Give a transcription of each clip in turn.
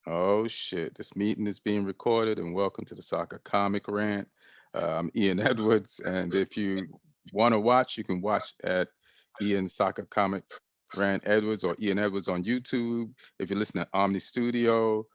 Oh shit! This meeting is being recorded, and welcome to the Soccer Comic Rant. I'm Ian Edwards, and if you want to watch, you can watch at Ian Soccer Comic Rant Edwards or Ian Edwards on YouTube. If you listen to Omni Studio,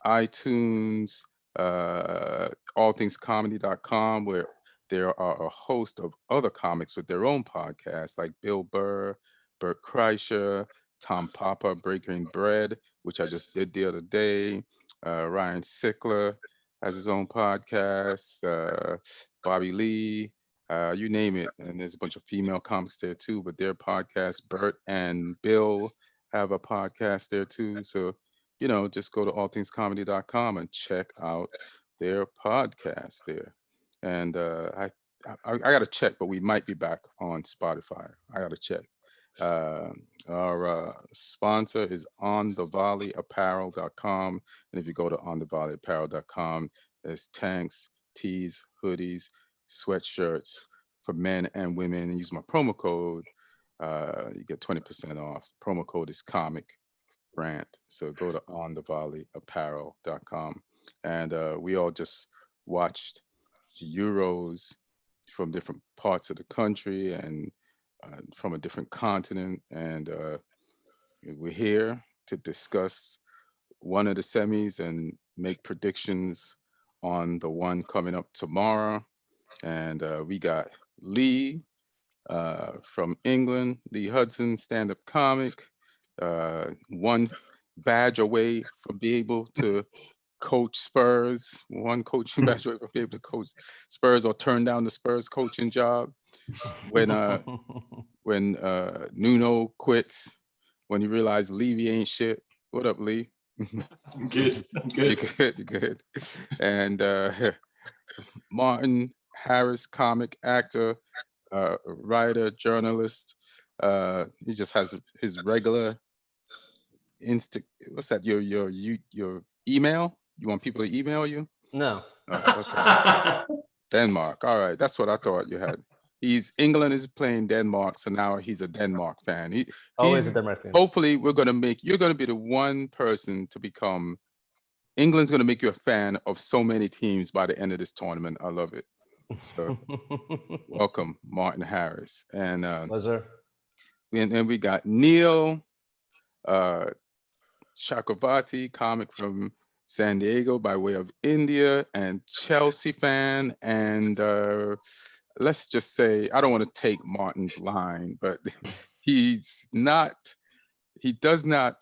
iTunes, allthingscomedy.com, where there are a host of other comics with their own podcasts, like Bill Burr, Bert Kreischer, Tom Papa, Breaking Bread, which I just did the other day. Ryan Sickler has his own podcast. Bobby Lee, you name it. And there's a bunch of female comics there too, but their podcast, Bert and Bill have a podcast there too. So, just go to allthingscomedy.com and check out their podcast there. And I got to check, but we might be back on Spotify. I got to check. Uh, our sponsor is onthevalleyapparel.com. And if you go to onthevalleyapparel.com, there's tanks, tees, hoodies, sweatshirts for men and women. And use my promo code. You get 20% off. Promo code is Comic Rant. So go to onthevalleyapparel.com. And we all just watched the Euros from different parts of the country and from a different continent. And we're here to discuss one of the semis and make predictions on the one coming up tomorrow. And we got Lee from England, Lee Hudson, stand-up comic, one badge away from being able to coach Spurs, one coaching badge away from being able to coach Spurs or turn down the Spurs coaching job when when Nuno quits, when you realize Levy ain't shit. What up, Lee? Good. You good, you good. And Martin Harris, comic actor, writer, journalist. He just has his regular what's that? Your email? You want people to email you? No. Oh, okay. Denmark. All right, that's what I thought you had. England is playing Denmark, so now he's a Denmark fan. Always a Denmark fan. Hopefully, you're gonna be the one person to become. England's gonna make you a fan of so many teams by the end of this tournament. I love it. So, welcome, Martin Harris, and pleasure. And we got Neil Chakravarty, comic from San Diego by way of India, and Chelsea fan. And let's just say, I don't want to take Martin's line, but he does not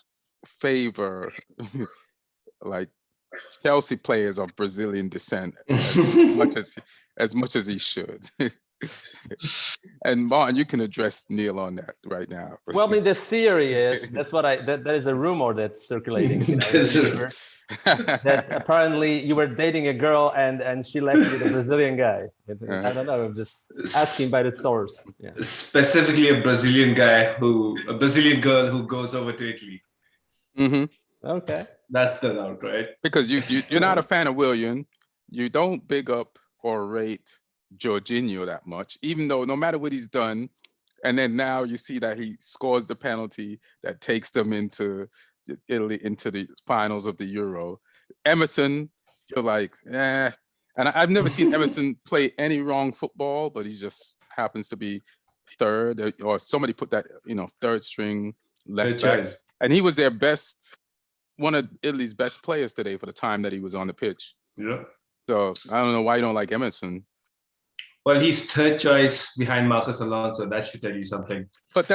favor like Chelsea players of Brazilian descent as much as he should. And Martin, you can address Neil on that right now. Well, I mean, the theory is that is a rumor that's circulating. That apparently you were dating a girl and she left you with a Brazilian guy. I don't know. I'm just asking by the source. Yeah. Specifically, a Brazilian girl who goes over to Italy. Mm-hmm. Okay, that's the route, right? Because you're not a fan of Willian. You don't big up or rate Jorginho that much, even though no matter what he's done, and then now you see that he scores the penalty that takes them into Italy, into the finals of the Euro. Emerson, you're like, eh. And I've never seen Emerson play any wrong football, but he just happens to be third, or somebody put that, third string left back. And he was their one of Italy's best players today for the time that he was on the pitch. Yeah. So I don't know why you don't like Emerson. Well, he's third choice behind Marcus Alonso. That should tell you something. But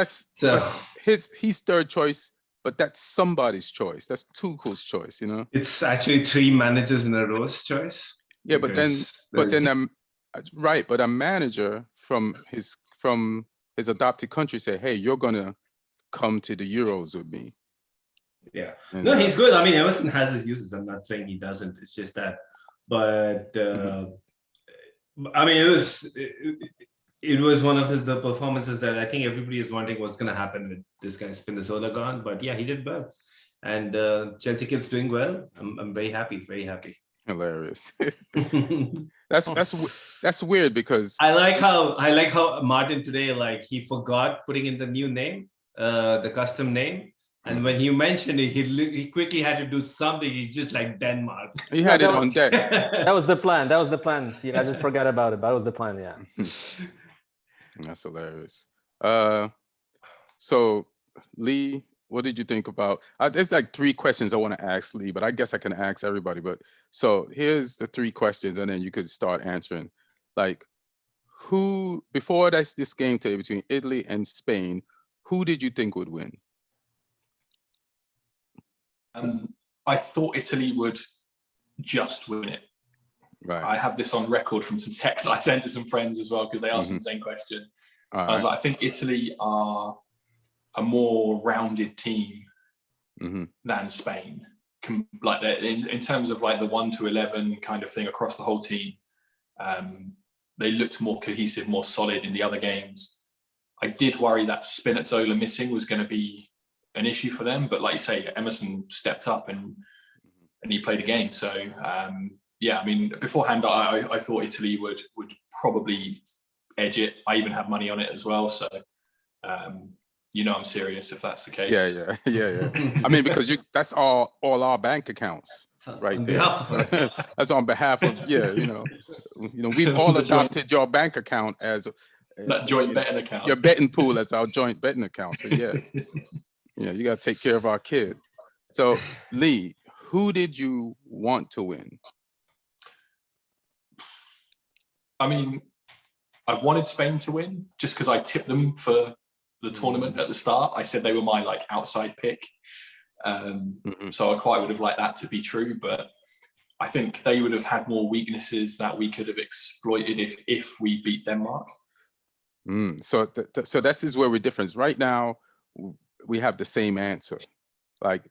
he's third choice, but that's somebody's choice. That's Tuchel's choice, It's actually 3 managers in a row's choice. Yeah, but a manager from his adopted country say, hey, you're gonna come to the Euros with me. Yeah. No, he's good. I mean, Emerson has his uses. I'm not saying he doesn't. It's just that. But I mean, it was one of the performances that I think everybody is wondering what's going to happen with this guy Spinazzola gone. But yeah, he did well. And Chelsea kid's doing well. I'm very happy. Very happy. Hilarious. That's weird because I like how Martin today, like, he forgot putting in the new name, the custom name. And when he mentioned it, he quickly had to do something. He's just like Denmark. He had it on deck. That was the plan. That was the plan. Yeah, I just forgot about it. But that was the plan. Yeah. That's hilarious. So Lee, what did you think about? There's like 3 questions I want to ask Lee, but I guess I can ask everybody. But so here's the 3 questions, and then you could start answering. Like, who before this game today between Italy and Spain, who did you think would win? I thought Italy would just win it. Right. I have this on record from some texts I sent to some friends as well, because they asked me the same question. All I was right. like, I think Italy are a more rounded team than Spain. Like in terms of like the 1 to 11 kind of thing across the whole team, they looked more cohesive, more solid in the other games. I did worry that Spinazzola missing was going to be an issue for them, but like you say, Emerson stepped up and he played a game. So yeah, I mean, beforehand, I thought Italy would probably edge it. I even have money on it as well. So you know, I'm serious if that's the case. Yeah. I mean, because that's all our bank accounts right there. That's on behalf of you know, we've all adopted your bank account as that joint betting account. Your betting pool as our joint betting account. So yeah, you got to take care of our kid. So Lee, who did you want to win? I mean, I wanted Spain to win just because I tipped them for the tournament at the start. I said they were my like outside pick. So I quite would have liked that to be true, but I think they would have had more weaknesses that we could have exploited if we beat Denmark. So this is where we're different. Right now, we have the same answer. Like,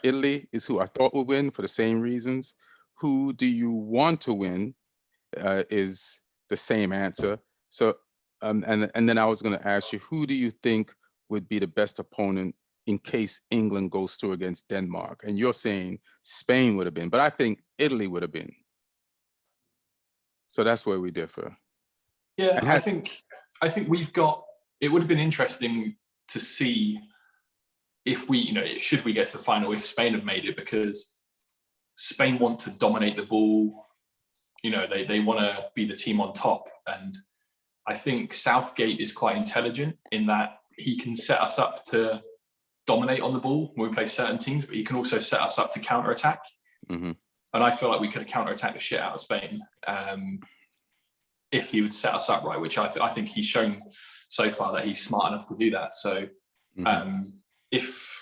Italy is who I thought would win for the same reasons. Who do you want to win is the same answer. So, and then I was going to ask you, who do you think would be the best opponent in case England goes through against Denmark? And you're saying Spain would have been, but I think Italy would have been. So that's where we differ. Yeah, I think we've got. It would have been interesting to see if we, should we get to the final if Spain have made it, because Spain want to dominate the ball. They want to be the team on top, and I think Southgate is quite intelligent in that he can set us up to dominate on the ball when we play certain teams, but he can also set us up to counter-attack. And I feel like we could have counter-attacked the shit out of Spain if he would set us up right, which I think he's shown so far that he's smart enough to do that. So if,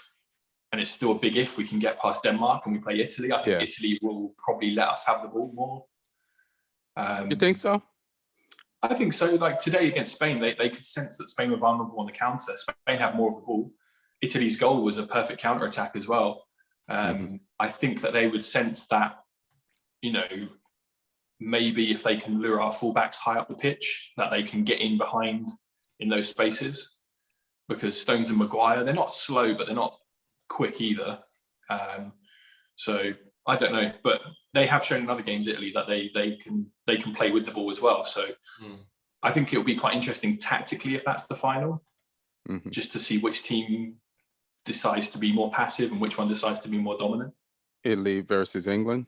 and it's still a big if, we can get past Denmark and we play Italy, I think Italy will probably let us have the ball more. You think so? I think so. Like today against Spain, they could sense that Spain were vulnerable on the counter. Spain had more of the ball. Italy's goal was a perfect counter-attack as well. I think that they would sense that, maybe if they can lure our fullbacks high up the pitch, that they can get in behind in those spaces. Because Stones and Maguire, they're not slow, but they're not quick either. So I don't know, but they have shown in other games, Italy, that they can play with the ball as well. So I think it'll be quite interesting tactically if that's the final, just to see which team decides to be more passive and which one decides to be more dominant. Italy versus England?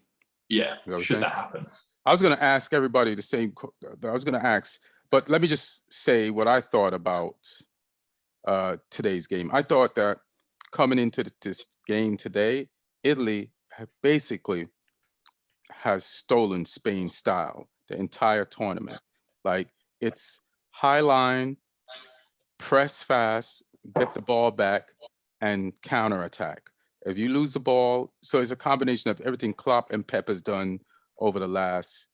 Yeah, should that happen. I was going to ask everybody the same. I was going to ask, but let me just say what I thought about today's game. I thought that coming into this game today, Italy basically has stolen Spain's style the entire tournament. Like, it's high line, press fast, get the ball back, and counterattack. If you lose the ball, so it's a combination of everything Klopp and Pep has done over the last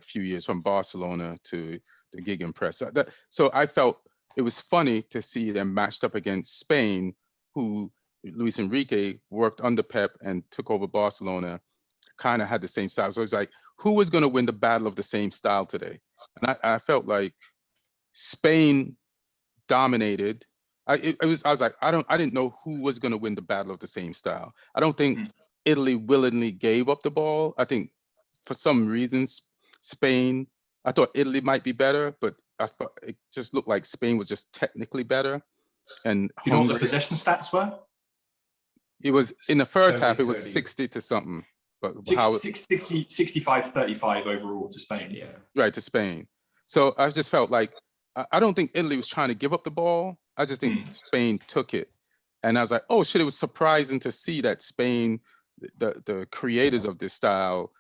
few years, from Barcelona to the gegenpress. So I felt it was funny to see them matched up against Spain, who Luis Enrique worked under Pep and took over Barcelona, kind of had the same style. So it's like, who was going to win the battle of the same style today? And I felt like Spain dominated. I was like, I didn't know who was going to win the battle of the same style. I don't think Italy willingly gave up the ball. I think for some reasons, Spain, I thought Italy might be better, but I thought it just looked like Spain was just technically better. And you know what the possession stats were? It was in the first half. It was 70-30. 60 to something. But 65-35 overall to Spain. Yeah. Right, to Spain. So I just felt like I don't think Italy was trying to give up the ball. I just think Spain took it. And I was like, oh shit, it was surprising to see that Spain, the creators of this style,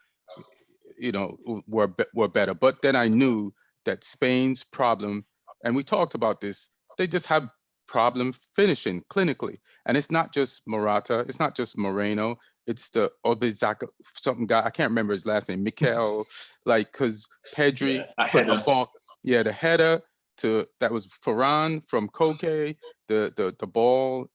you know, were better. But then I knew that Spain's problem, and we talked about this, they just have problem finishing clinically. And it's not just Morata, it's not just Moreno, it's the Obizaka, something guy, I can't remember his last name, Mikel, like, because Pedri put the ball, the header that was Ferran from Koke, the ball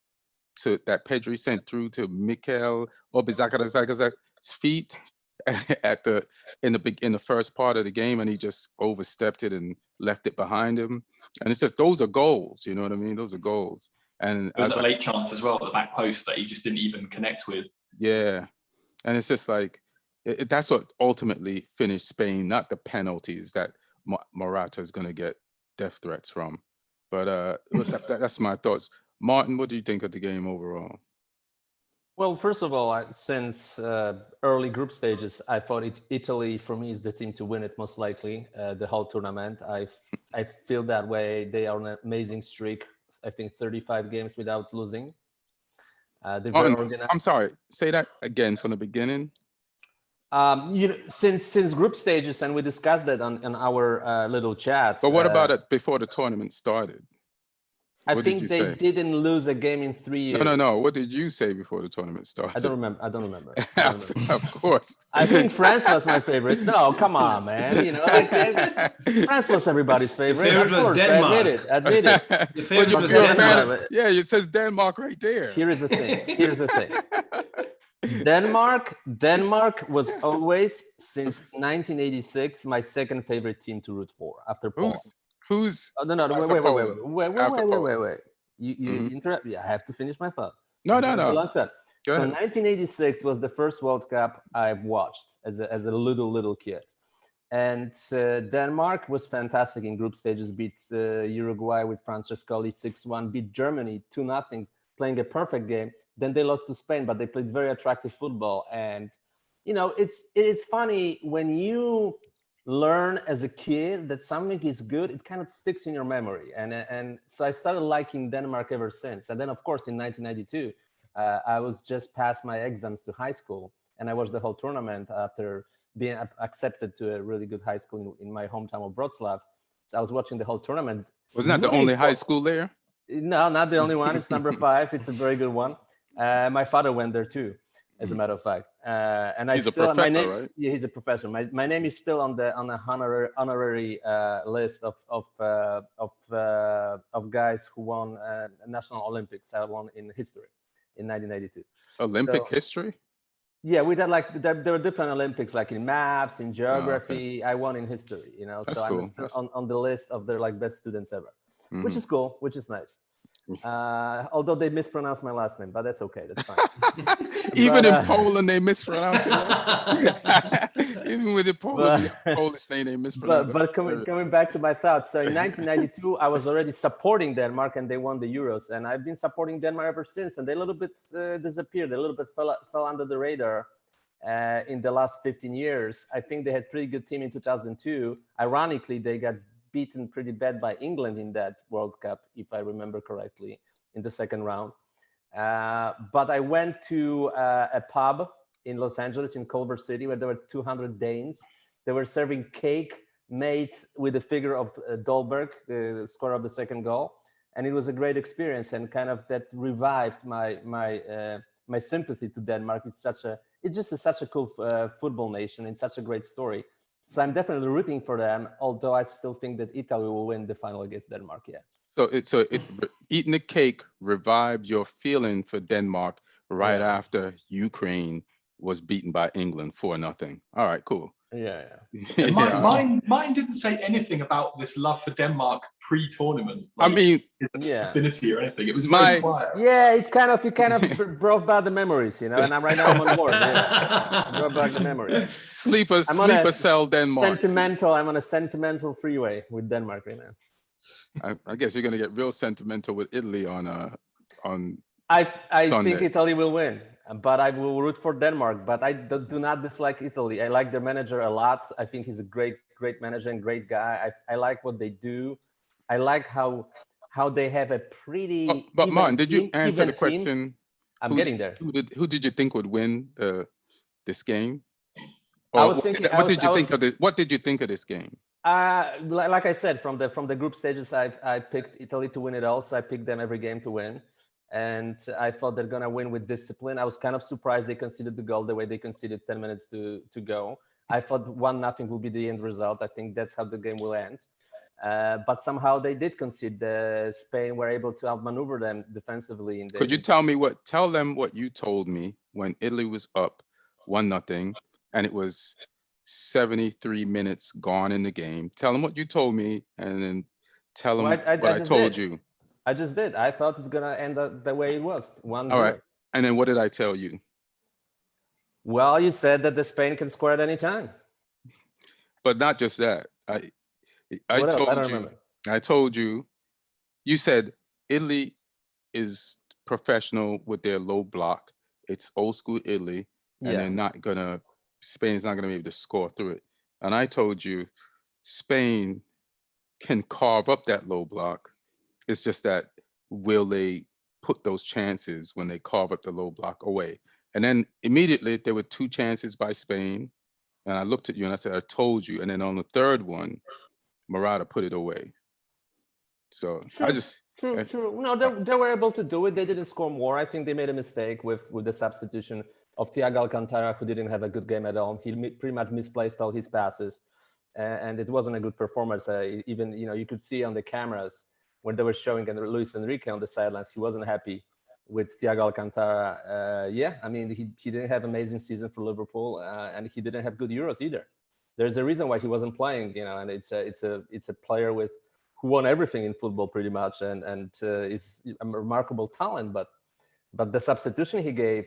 that Pedri sent through to Mikel Obizaka's feet in the first part of the game, and he just overstepped it and left it behind him. And it's just, those are goals, you know what I mean? Those are goals. And there was a late chance as well at the back post that he just didn't even connect with. Yeah. And it's just like, that's what ultimately finished Spain, not the penalties that Morata is going to get death threats from. But that's my thoughts. Martin, what do you think of the game overall? Well, first of all, since early group stages, I thought Italy, for me, is the team to win it most likely, the whole tournament. I feel that way. They are on an amazing streak. I think 35 games without losing. I'm sorry, say that again from the beginning. Since group stages, and we discussed that on our little chat. But what about it before the tournament started? I think they didn't lose a game in 3 years. No. What did you say before the tournament started? I don't remember. Of course. I think France was my favorite. No, come on, man. You know, France was everybody's favorite. Your favorite was Denmark. Admit it. Your favorite was Denmark. Yeah, it says Denmark right there. Here's the thing. Denmark was always, since 1986, my second favorite team to root for after Poland. Who's wait. You interrupt me. I have to finish my thought. No. So 1986 was the first World Cup I watched as a little kid. And Denmark was fantastic in group stages, beat Uruguay with Francescoli 6-1, beat Germany 2-0, playing a perfect game. Then they lost to Spain, but they played very attractive football. And, you know, it is funny when you learn as a kid that something is good, it kind of sticks in your memory. And so I started liking Denmark ever since. And then, of course, in 1992, I was just past my exams to high school, and I watched the whole tournament after being accepted to a really good high school in my hometown of Wrocław. So I was watching the whole tournament. Wasn't that the only high school there? No, not the only one. It's number 5. It's a very good one. My father went there too, as a matter of fact. And he's a professor, right? Yeah, he's a professor. My name is still on the honorary list of guys who won national Olympics. I won in history in 1992. Olympic history? Yeah, we had there were different Olympics, like in maths, in geography. I won in history, you know. That's so cool. I'm still on the list of their best students ever, which is cool, which is nice. Although they mispronounced my last name, but that's okay. That's fine. Even in Poland, they mispronounce your last name. Even with the Polish name, they mispronounce. But coming back to my thoughts, so in 1992, I was already supporting Denmark, and they won the Euros, and I've been supporting Denmark ever since. And they a little bit disappeared, a little bit fell under the radar in the last 15 years. I think they had a pretty good team in 2002. Ironically, they got beaten pretty bad by England in that World Cup, if I remember correctly, in the second round. But I went to a pub in Los Angeles, in Culver City, where there were 200 Danes. They were serving cake made with the figure of Dolberg, the scorer of the second goal. And it was a great experience, and kind of that revived my sympathy to Denmark. It's just such a cool football nation, and such a great story. So I'm definitely rooting for them, although I still think that Italy will win the final against Denmark. Yeah. So eating the cake revived your feeling for Denmark right after Ukraine was beaten by England 4-0. All right, cool. Yeah. Mine didn't say anything about this love for Denmark pre-tournament. Affinity or anything. It was very quiet. Yeah, it kind of brought back the memories, you know. And right now I'm on board. Brought back the memories. Sleeper cell Denmark. I'm on a sentimental freeway with Denmark right now. I guess you're gonna get real sentimental with Italy on I Sunday. think Italy will win, but I will root for Denmark. But I do not dislike Italy. I like their manager a lot. I think he's a great manager and great guy. I like what they do. I like how they have a pretty. But Martin, did you answer the team. question? I'm getting there. Who did you think would win this game? I was thinking. What did you think of this game? Like I said, from the group stages, I picked Italy to win it all. So I picked them every game to win, and I thought they're gonna win with discipline. I was kind of surprised they conceded the goal the way they conceded 10 minutes to go. I thought 1-0 will be the end result. I think that's how the game will end. But somehow they did concede. Spain were able to outmaneuver them defensively. Could you tell them what you told me when Italy was up 1-0 and it was 73 minutes gone in the game? Tell them what you told me, and then tell them what I told you. I just did. I thought it's gonna end up the way it was, 1-0. All right. And then what did I tell you? Well, you said that the Spain can score at any time. But not just that. I told you, you said Italy is professional with their low block. It's old school Italy, and Spain's not gonna be able to score through it. And I told you, Spain can carve up that low block. It's just that will they put those chances when they carve up the low block away? And then immediately there were 2 chances by Spain, and I looked at you and I said, I told you. And then on the third one, Morata put it away. So True. No, they were able to do it. They didn't score more. I think they made a mistake with the substitution of Thiago Alcantara, who didn't have a good game at all. He pretty much misplaced all his passes, and it wasn't a good performance. Even you could see on the cameras when they were showing Luis Enrique on the sidelines, he wasn't happy with Thiago Alcantara. I mean, he didn't have an amazing season for Liverpool, and he didn't have good Euros either. There's a reason why he wasn't playing, and it's a player who won everything in football pretty much, and is a remarkable talent. But the substitution he gave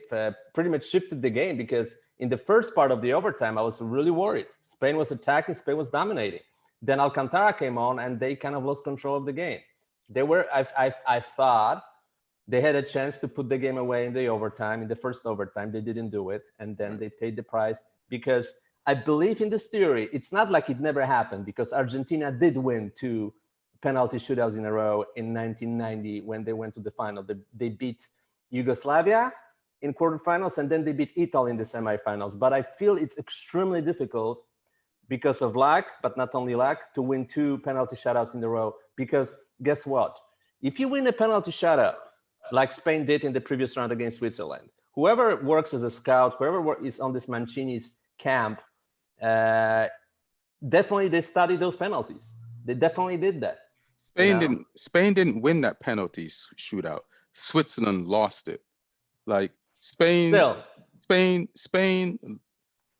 pretty much shifted the game, because in the first part of the overtime, I was really worried. Spain was attacking, Spain was dominating. Then Alcantara came on, and they kind of lost control of the game. I thought they had a chance to put the game away in the first overtime. They didn't do it, and then they paid the price, because I believe in this theory. It's not like it never happened, because Argentina did win 2 penalty shootouts in a row in 1990 when they went to the final. They beat Yugoslavia in quarterfinals, and then they beat Italy in the semifinals. But I feel it's extremely difficult, because of luck, but not only luck, to win 2 penalty shutouts in a row. Because guess what? If you win a penalty shutout, like Spain did in the previous round against Switzerland, whoever works as a scout, whoever is on this Mancini's camp, definitely they studied those penalties. They definitely did that. Spain didn't win that penalty shootout. Switzerland lost it. Like Spain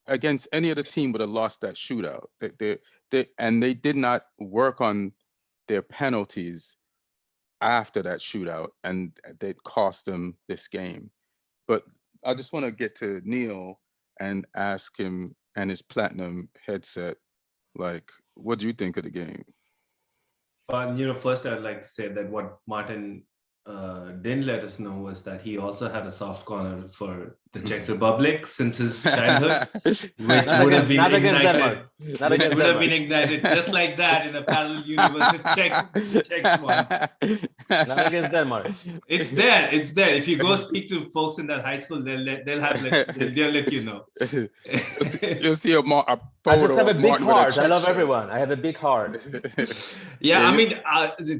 against any other team would have lost that shootout. They did not work on their penalties after that shootout, and they cost them this game. But I just want to get to Neil and ask him and his platinum headset, like, what do you think of the game? First I'd like to say that what Martin didn't let us know was that he also had a soft corner for the Czech Republic since his childhood, which would have been ignited just like that in a parallel universe. Czechs won. Not against Denmark. It's there. If you go speak to folks in that high school, they'll let you know. You'll see a photo. I just have a big heart. I love everyone. I have a big heart. Yeah, I mean,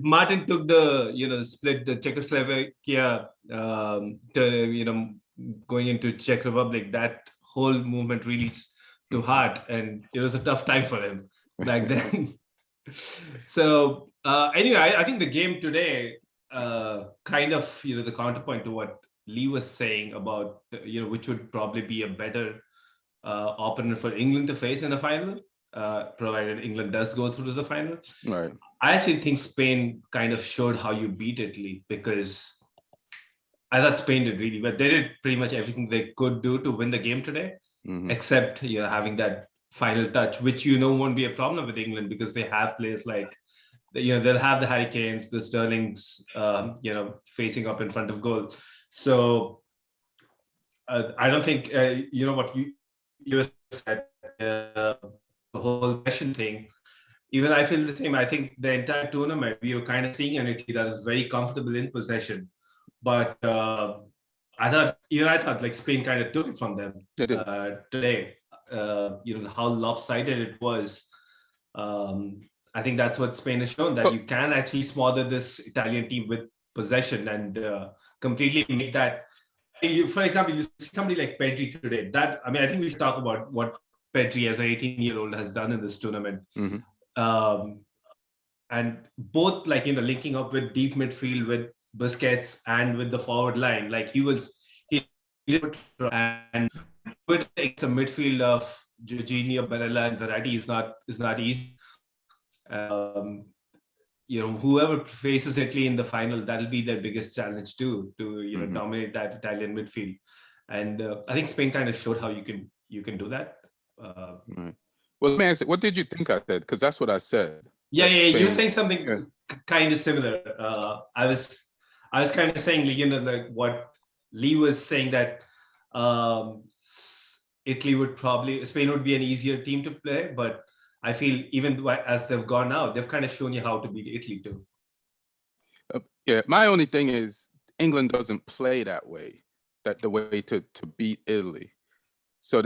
Martin took split the Czechoslovakia going into Czech Republic. That whole movement really to heart, and it was a tough time for him back then. So anyway, I think the game today kind of the counterpoint to what Lee was saying about which would probably be a better opponent for England to face in the final, provided England does go through to the final. Right. I actually think Spain kind of showed how you beat Italy, because I thought Spain did really well. They did pretty much everything they could do to win the game today, except having that final touch, which won't be a problem with England, because they have players like they'll have the Harry Kanes, the Sterlings, facing up in front of goal. So I don't think you know what you said, the whole question thing. Even I feel the same. I think the entire tournament we were kind of seeing an Italy that is very comfortable in possession, but I thought like Spain kind of took it from them today. How lopsided it was. I think that's what Spain has shown, that you can actually smother this Italian team with possession and completely make that. For example, you see somebody like Pedri today. I think we should talk about what Pedri as an 18-year-old has done in this tournament. And both linking up with deep midfield with Busquets and with the forward line, like he and put a midfield of Jorginho, Barella, and Verratti is not easy. Whoever faces Italy in the final, that'll be their biggest challenge too, to dominate that Italian midfield. And I think Spain kind of showed how you can do that. Right. Well, man, what did you think I said? Because that's what I said. Yeah, you're saying something kind of similar. I was kind of saying, like what Lee was saying, that Spain would be an easier team to play, but I feel even as they've gone out, they've kind of shown you how to beat Italy too. Yeah, my only thing is England doesn't play that way, the way to beat Italy. So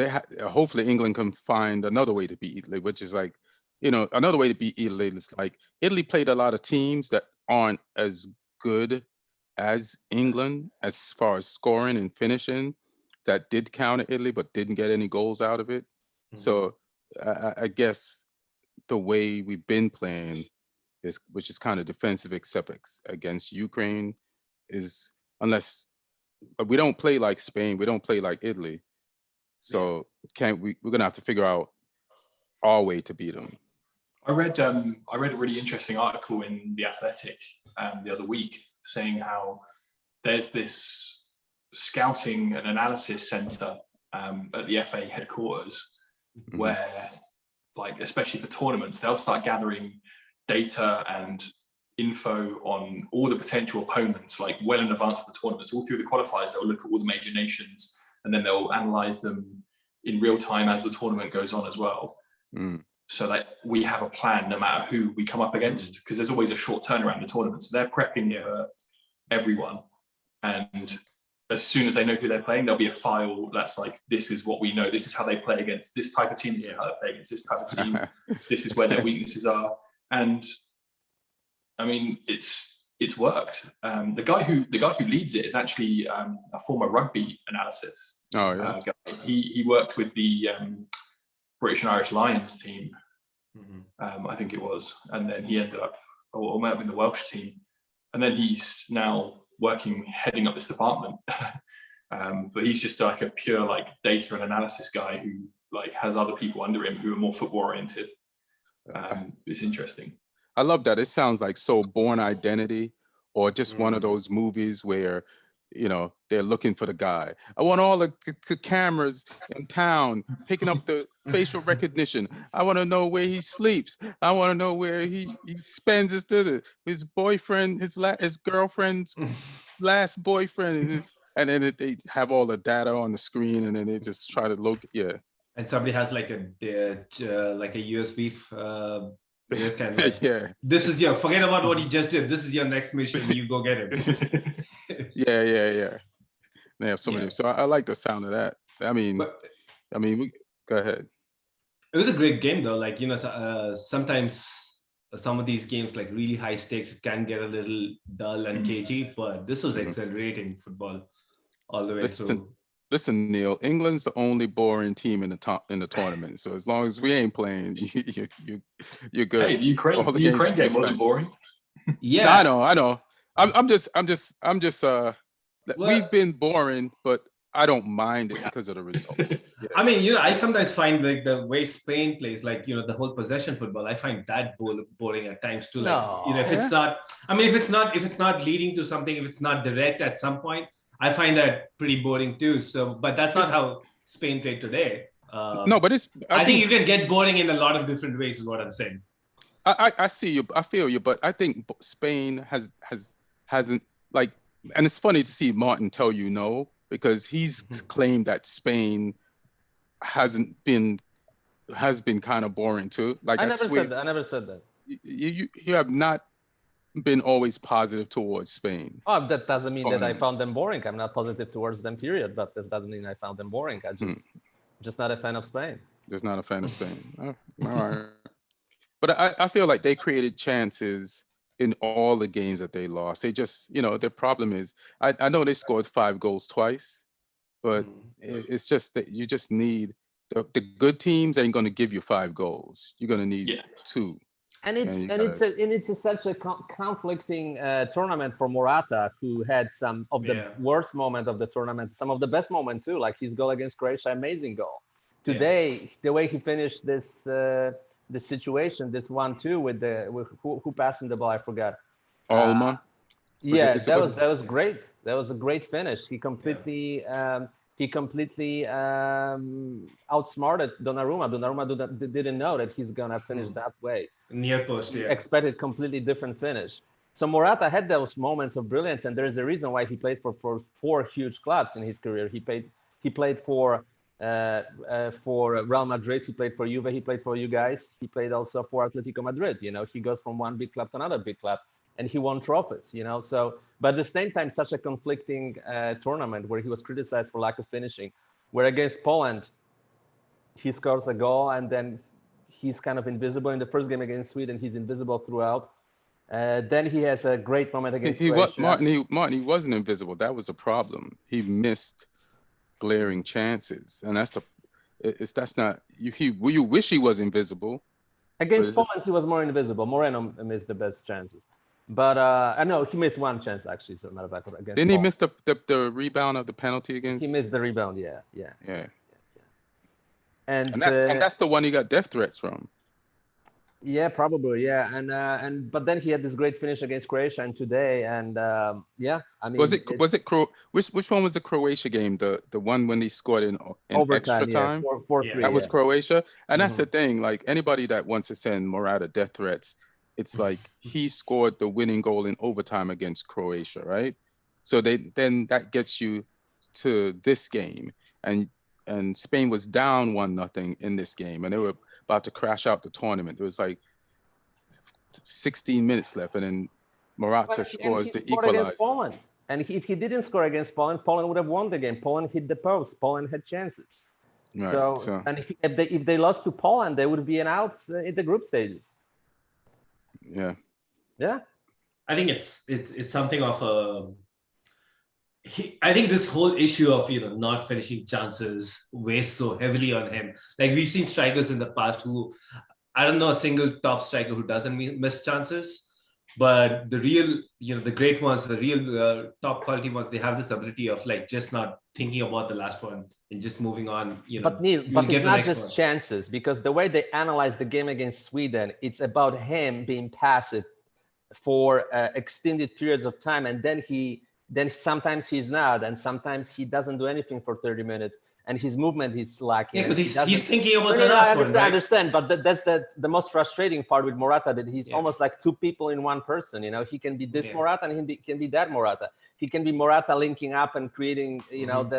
hopefully England can find another way to beat Italy, which is like, another way to beat Italy is like Italy played a lot of teams that aren't as good as England as far as scoring and finishing, that did counter Italy but didn't get any goals out of it. So I guess the way we've been playing is, which is kind of defensive except against Ukraine, is unless we don't play like Spain, we don't play like Italy. So we're gonna have to figure out our way to beat them. I read a really interesting article in The Athletic the other week saying how there's this scouting and analysis center at the FA headquarters where, like, especially for tournaments, they'll start gathering data and info on all the potential opponents, like well in advance of the tournaments. All through the qualifiers, they'll look at all the major nations and then they'll analyze them in real time as the tournament goes on as well. So that we have a plan no matter who we come up against, because there's always a short turnaround in the tournament. So they're prepping for everyone. And as soon as they know who they're playing, there'll be a file that's like, this is what we know. This is how they play against this type of team. This is how they play against this type of team. This is where their weaknesses are. And I mean, it's worked. The guy who leads it is actually a former rugby analysis. Oh yeah. Guy. He worked with the British and Irish Lions team, I think it was, and then he ended up, or might have been the Welsh team, and then he's now heading up this department. But he's just like a pure like data and analysis guy who like has other people under him who are more football oriented. It's interesting. I love that. It sounds like so Born Identity, or just one of those movies where, they're looking for the guy. I want all the cameras in town picking up the facial recognition. I want to know where he sleeps. I want to know where he spends his boyfriend, his girlfriend's last boyfriend. And then they have all the data on the screen, and then they just try to locate. Yeah. And somebody has like a USB. This kind of This is forget about what you just did. This is your next mission. You go get it. Yeah. They have so many. So I like the sound of that. I mean, we go ahead. It was a great game though. Like, sometimes some of these games, like really high stakes, it can get a little dull and cagey, but this was exhilarating football all the way through. Listen, Neil, England's the only boring team in the tournament. So as long as we ain't playing, you're good. Hey, the Ukraine game wasn't boring. Yeah, I know. I'm just. We've been boring, but I don't mind it because of the result. Yeah. I mean, I sometimes find like the way Spain plays, like the whole possession football, I find that boring at times too. Like if it's not, if it's not leading to something, if it's not direct at some point, I find that pretty boring too. So, but that's not how Spain played today. No, but I think you can get boring in a lot of different ways, is what I'm saying. I see you. I feel you, but I think Spain hasn't like and it's funny to see Martin tell you no, because he's claimed that Spain has been kind of boring too. Like I never said that. You have not been always positive towards Spain. Oh, that doesn't mean that I found them boring. I'm not positive towards them, period. But that doesn't mean I found them boring. Just not a fan of Spain. Just not a fan of Spain. Oh, all right. But I feel like they created chances in all the games that they lost. They just, their problem is, I know they scored 5 goals twice, but it's just that you just need, the good teams ain't going to give you 5 goals. You're going to need 2. And it's such a conflicting tournament for Morata, who had some of the worst moments of the tournament, some of the best moments too, like his goal against Croatia, amazing goal. Today, the way he finished this situation, this 1-2 with who passed him the ball, I forgot. Alma. That was great. That was a great finish. He completely outsmarted Donnarumma. Donnarumma didn't know that he's gonna finish that way. Near post, He expected completely different finish. So Morata had those moments of brilliance, and there's a reason why he played for 4 huge clubs in his career. He played for Real Madrid, he played for Juve, he played for you guys, he played also for Atletico Madrid. He goes from one big club to another big club, and he won trophies. So, but at the same time, such a conflicting tournament where he was criticized for lack of finishing, where against Poland he scores a goal and then he's kind of invisible. In the first game against Sweden, he's invisible throughout. Then he has a great moment against Croatia. Martin, he wasn't invisible. That was the problem. He missed glaring chances, and you wish he was invisible. Against Poland, he was more invisible. Moreno missed the best chances, but I know he missed one chance actually. As a matter of fact, against Didn't he miss the rebound of the penalty against? He missed the rebound. Yeah. And that's the one he got death threats from. Yeah, probably. Yeah, but then he had this great finish against Croatia and today, and I mean, which one was the Croatia game? The one when he scored in overtime, extra time? 4-3. That was Croatia, and that's the thing. Like anybody that wants to send Morata death threats, it's like he scored the winning goal in overtime against Croatia, right? So then that gets you to this game, and Spain was down 1-0 in this game, and they were about to crash out the tournament. There was like 16 minutes left, and then Morata scores the equalizer. Against Poland. And if he didn't score against Poland, Poland would have won the game. Poland hit the post. Poland had chances. Right, so and if they lost to Poland, they would be out in the group stages. Yeah. I think it's something of a. I think this whole issue of not finishing chances weighs so heavily on him. Like we've seen strikers in the past who, I don't know a single top striker who doesn't miss chances, but the real, the great ones, the real top quality ones, they have this ability of like just not thinking about the last one and just moving on. But Neil, it's not just chances, because the way they analyze the game against Sweden, it's about him being passive for extended periods of time, and then sometimes he's not, and sometimes he doesn't do anything for 30 minutes, and his movement is lacking. Yeah, because he's thinking about the last one, right? I understand, but that's the most frustrating part with Morata, that he's almost like 2 people in one person. He can be this Morata, and he can be that Morata. He can be Morata linking up and creating,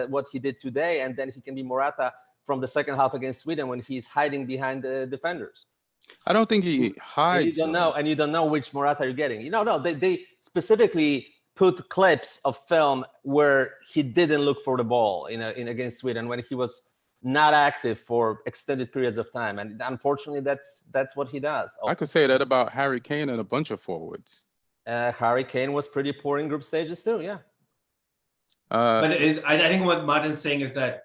what he did today, and then he can be Morata from the second half against Sweden when he's hiding behind the defenders. I don't think he hides. And you don't know which Morata you're getting. No, they specifically put clips of film where he didn't look for the ball in against Sweden when he was not active for extended periods of time, and unfortunately that's what he does. I could say that about Harry Kane and a bunch of forwards. Harry Kane was pretty poor in group stages too. Yeah. But I think what Martin's saying is that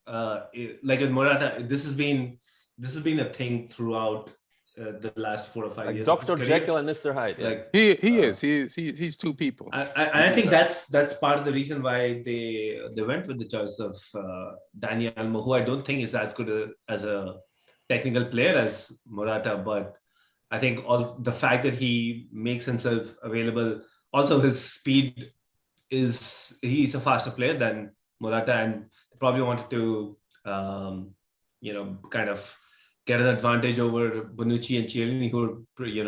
like with Morata, this has been a thing throughout the last 4 or 5 years. Dr. Jekyll and Mr. Hyde. Yeah. Like he's 2 people. I think that's part of the reason why they went with the choice of Dani Olmo, who I don't think is as good as a technical player as Morata, but I think all the fact that he makes himself available, also his speed he's a faster player than Morata, and probably wanted to kind of get an advantage over Bonucci and Chiellini, who are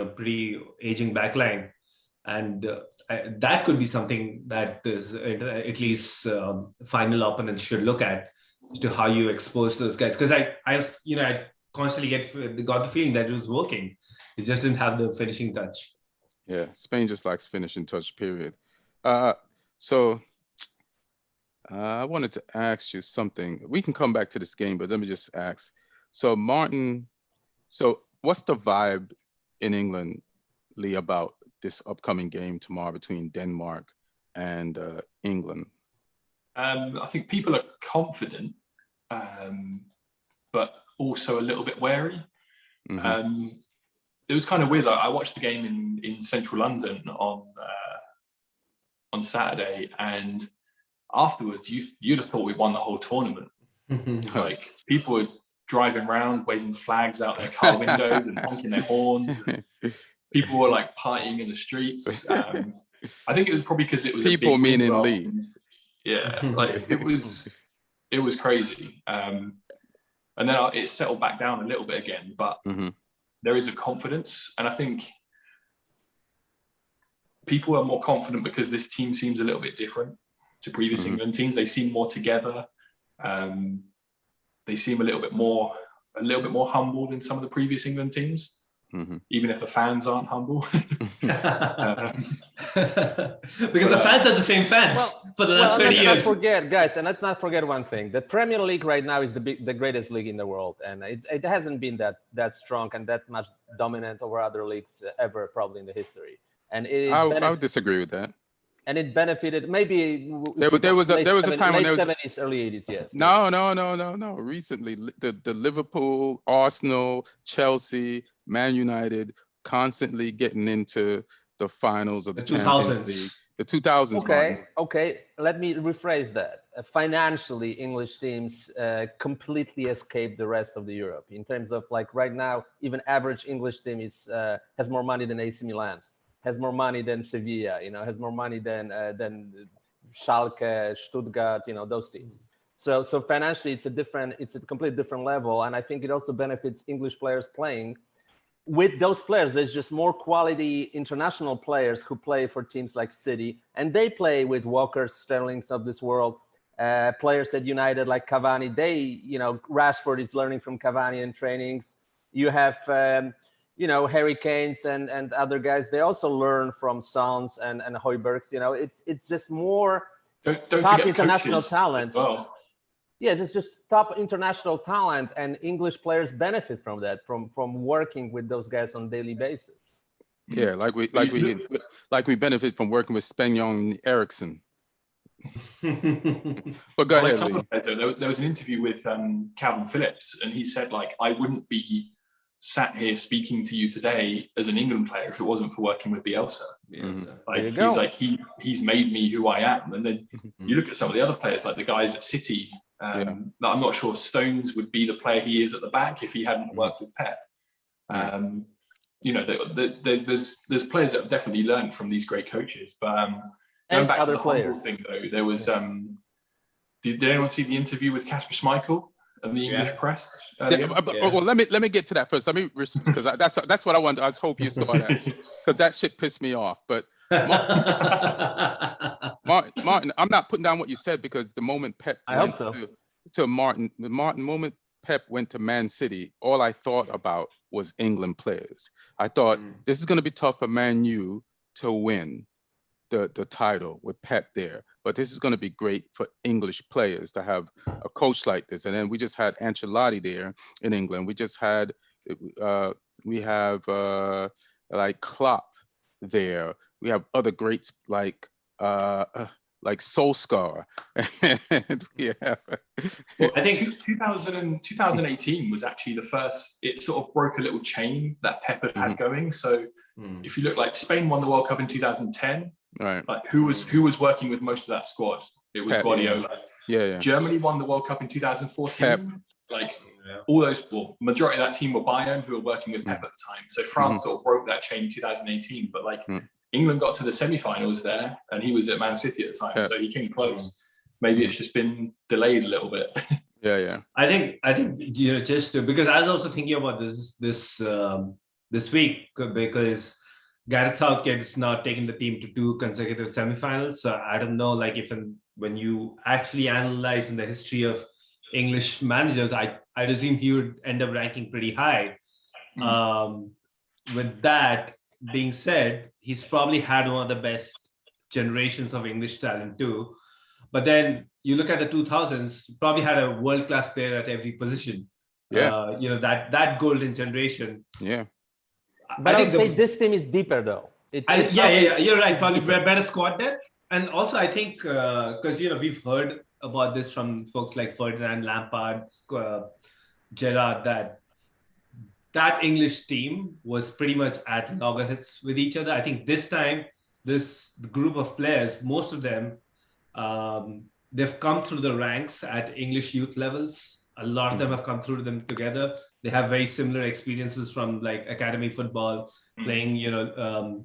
pretty aging backline. And that could be something that is at least final opponents should look at, as to how you expose those guys. Because I constantly got the feeling that it was working. It just didn't have the finishing touch. Yeah, Spain just lacks finishing touch, period. So I wanted to ask you something. We can come back to this game, but let me just ask. So Martin, what's the vibe in England, Lee, about this upcoming game tomorrow between Denmark and England? I think people are confident, but also a little bit wary. It was kind of weird. I watched the game in central London on Saturday, and afterwards, you'd have thought we won the whole tournament. Like, people were driving around, waving flags out their car windows and honking their horn. People were like partying in the streets. I think it was probably because it was people, meaning Lee. Yeah, like it was crazy. And then it settled back down a little bit again, but there is a confidence, and I think people are more confident because this team seems a little bit different to previous England teams. They seem more together. They seem a little bit more humble than some of the previous England teams, even if the fans aren't humble. Because the fans are the same fans for the last 30 years. Let's not forget, guys, and let's not forget one thing. The Premier League right now is the greatest league in the world, and it hasn't been that strong and that much dominant over other leagues ever, probably in the history. And I would disagree with that. And it benefited maybe there was a time when there was 70s, early 80s. Yes. No. Recently, the Liverpool, Arsenal, Chelsea, Man United constantly getting into the finals of the Champions League. The 2000s. Okay. Let me rephrase that. Financially, English teams completely escaped the rest of the Europe in terms of, like, right now, even average English team has more money than AC Milan. Has more money than Sevilla, has more money than Schalke, Stuttgart, those teams. So financially, it's a completely different level, and I think it also benefits English players playing. With those players, there's just more quality international players who play for teams like City, and they play with Walker, Sterlings of this world, players at United like Cavani. Rashford is learning from Cavani in trainings. You have Harry Kane's and other guys, they also learn from Sons and Højbjergs. It's just more top international talent. Well. Yeah, it's just top international talent, and English players benefit from that, from working with those guys on a daily basis. Yeah, like we benefit from working with Sven-Göran Eriksson. But go ahead, Lee. There was an interview with Calvin Phillips, and he said, like, I wouldn't be sat here speaking to you today as an England player if it wasn't for working with Bielsa. He's like, he's made me who I am. And then you look at some of the other players, like the guys at City. I'm not sure Stones would be the player he is at the back if he hadn't worked with Pep. There's players that have definitely learned from these great coaches. But going back to the humble thing, though, there was. Did anyone see the interview with Kasper Schmeichel and the English press? Well, let me get to that first. Let me, because that's what I wanted. I just hope you saw that, because that shit pissed me off. But Martin, I'm not putting down what you said, because the moment Pep moment Pep went to Man City, all I thought about was England players. I thought this is going to be tough for Man U to win the title with Pep there, but this is going to be great for English players to have a coach like this. And then we just had Ancelotti there in England. We just had we have like Klopp there. We have other greats like Solskjaer. Well, I think 2018 was actually the first. It sort of broke a little chain that Pep had going. So if you look, like, Spain won the World Cup in 2010. Right. Like, who was working with most of that squad? It was Pep, Guardiola. Yeah. Germany won the World Cup in 2014. Pep. Like, all those, majority of that team were Bayern, who were working with Pep at the time. So France sort of broke that chain in 2018. But like England got to the semi-finals there, and he was at Man City at the time, so he came close. Maybe it's just been delayed a little bit. Yeah. I think just because I was also thinking about this week, because Gareth Southgate is now taking the team to 2 consecutive semifinals. So I don't know, like when you actually analyze in the history of English managers, I assume he would end up ranking pretty high. With that being said, he's probably had one of the best generations of English talent too. But then you look at the 2000s, probably had a world-class player at every position. Yeah. That golden generation. Yeah. But I would say this team is deeper though. Yeah, you're right. Probably better squad depth. And also I think, because, we've heard about this from folks like Ferdinand, Lampard, Gerrard, that English team was pretty much at loggerheads with each other. I think this time, this group of players, most of them, they've come through the ranks at English youth levels. A lot of them have come through them together. They have very similar experiences from like academy football, playing,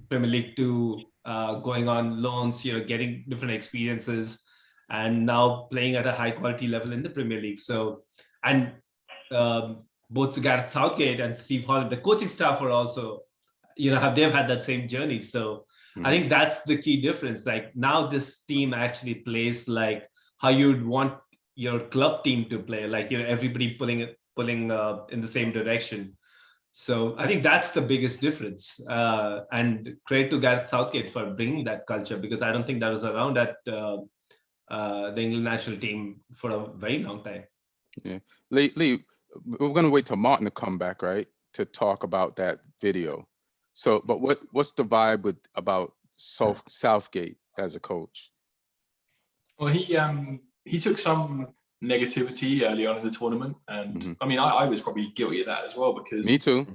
Premier League 2, going on loans, getting different experiences, and now playing at a high quality level in the Premier League. So, and both Gareth Southgate and Steve Holland, the coaching staff are also, they've had that same journey. So I think that's the key difference. Like now this team actually plays like how you'd want your club team to play, like, everybody pulling in the same direction. So I think that's the biggest difference. And credit to Gareth Southgate for bringing that culture, because I don't think that was around at the England national team for a very long time. Yeah. Lee, we're going to wait till Martin to come back, right, to talk about that video. So, but what's the vibe about Southgate as a coach? Well, he took some negativity early on in the tournament, and I mean, I was probably guilty of that as well, because Me too.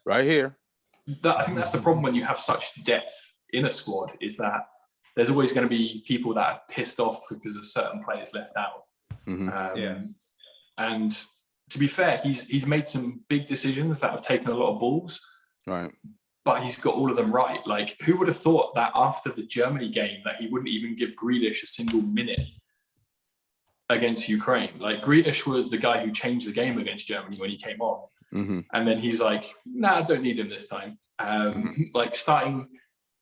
Right here. I think that's the problem when you have such depth in a squad, is that there's always going to be people that are pissed off because of certain players left out. And to be fair, he's made some big decisions that have taken a lot of balls. Right. But he's got all of them right. Like, who would have thought that after the Germany game that he wouldn't even give Grealish a single minute against Ukraine? Like, Grealish was the guy who changed the game against Germany when he came on. And then he's like, nah, I don't need him this time. Like, starting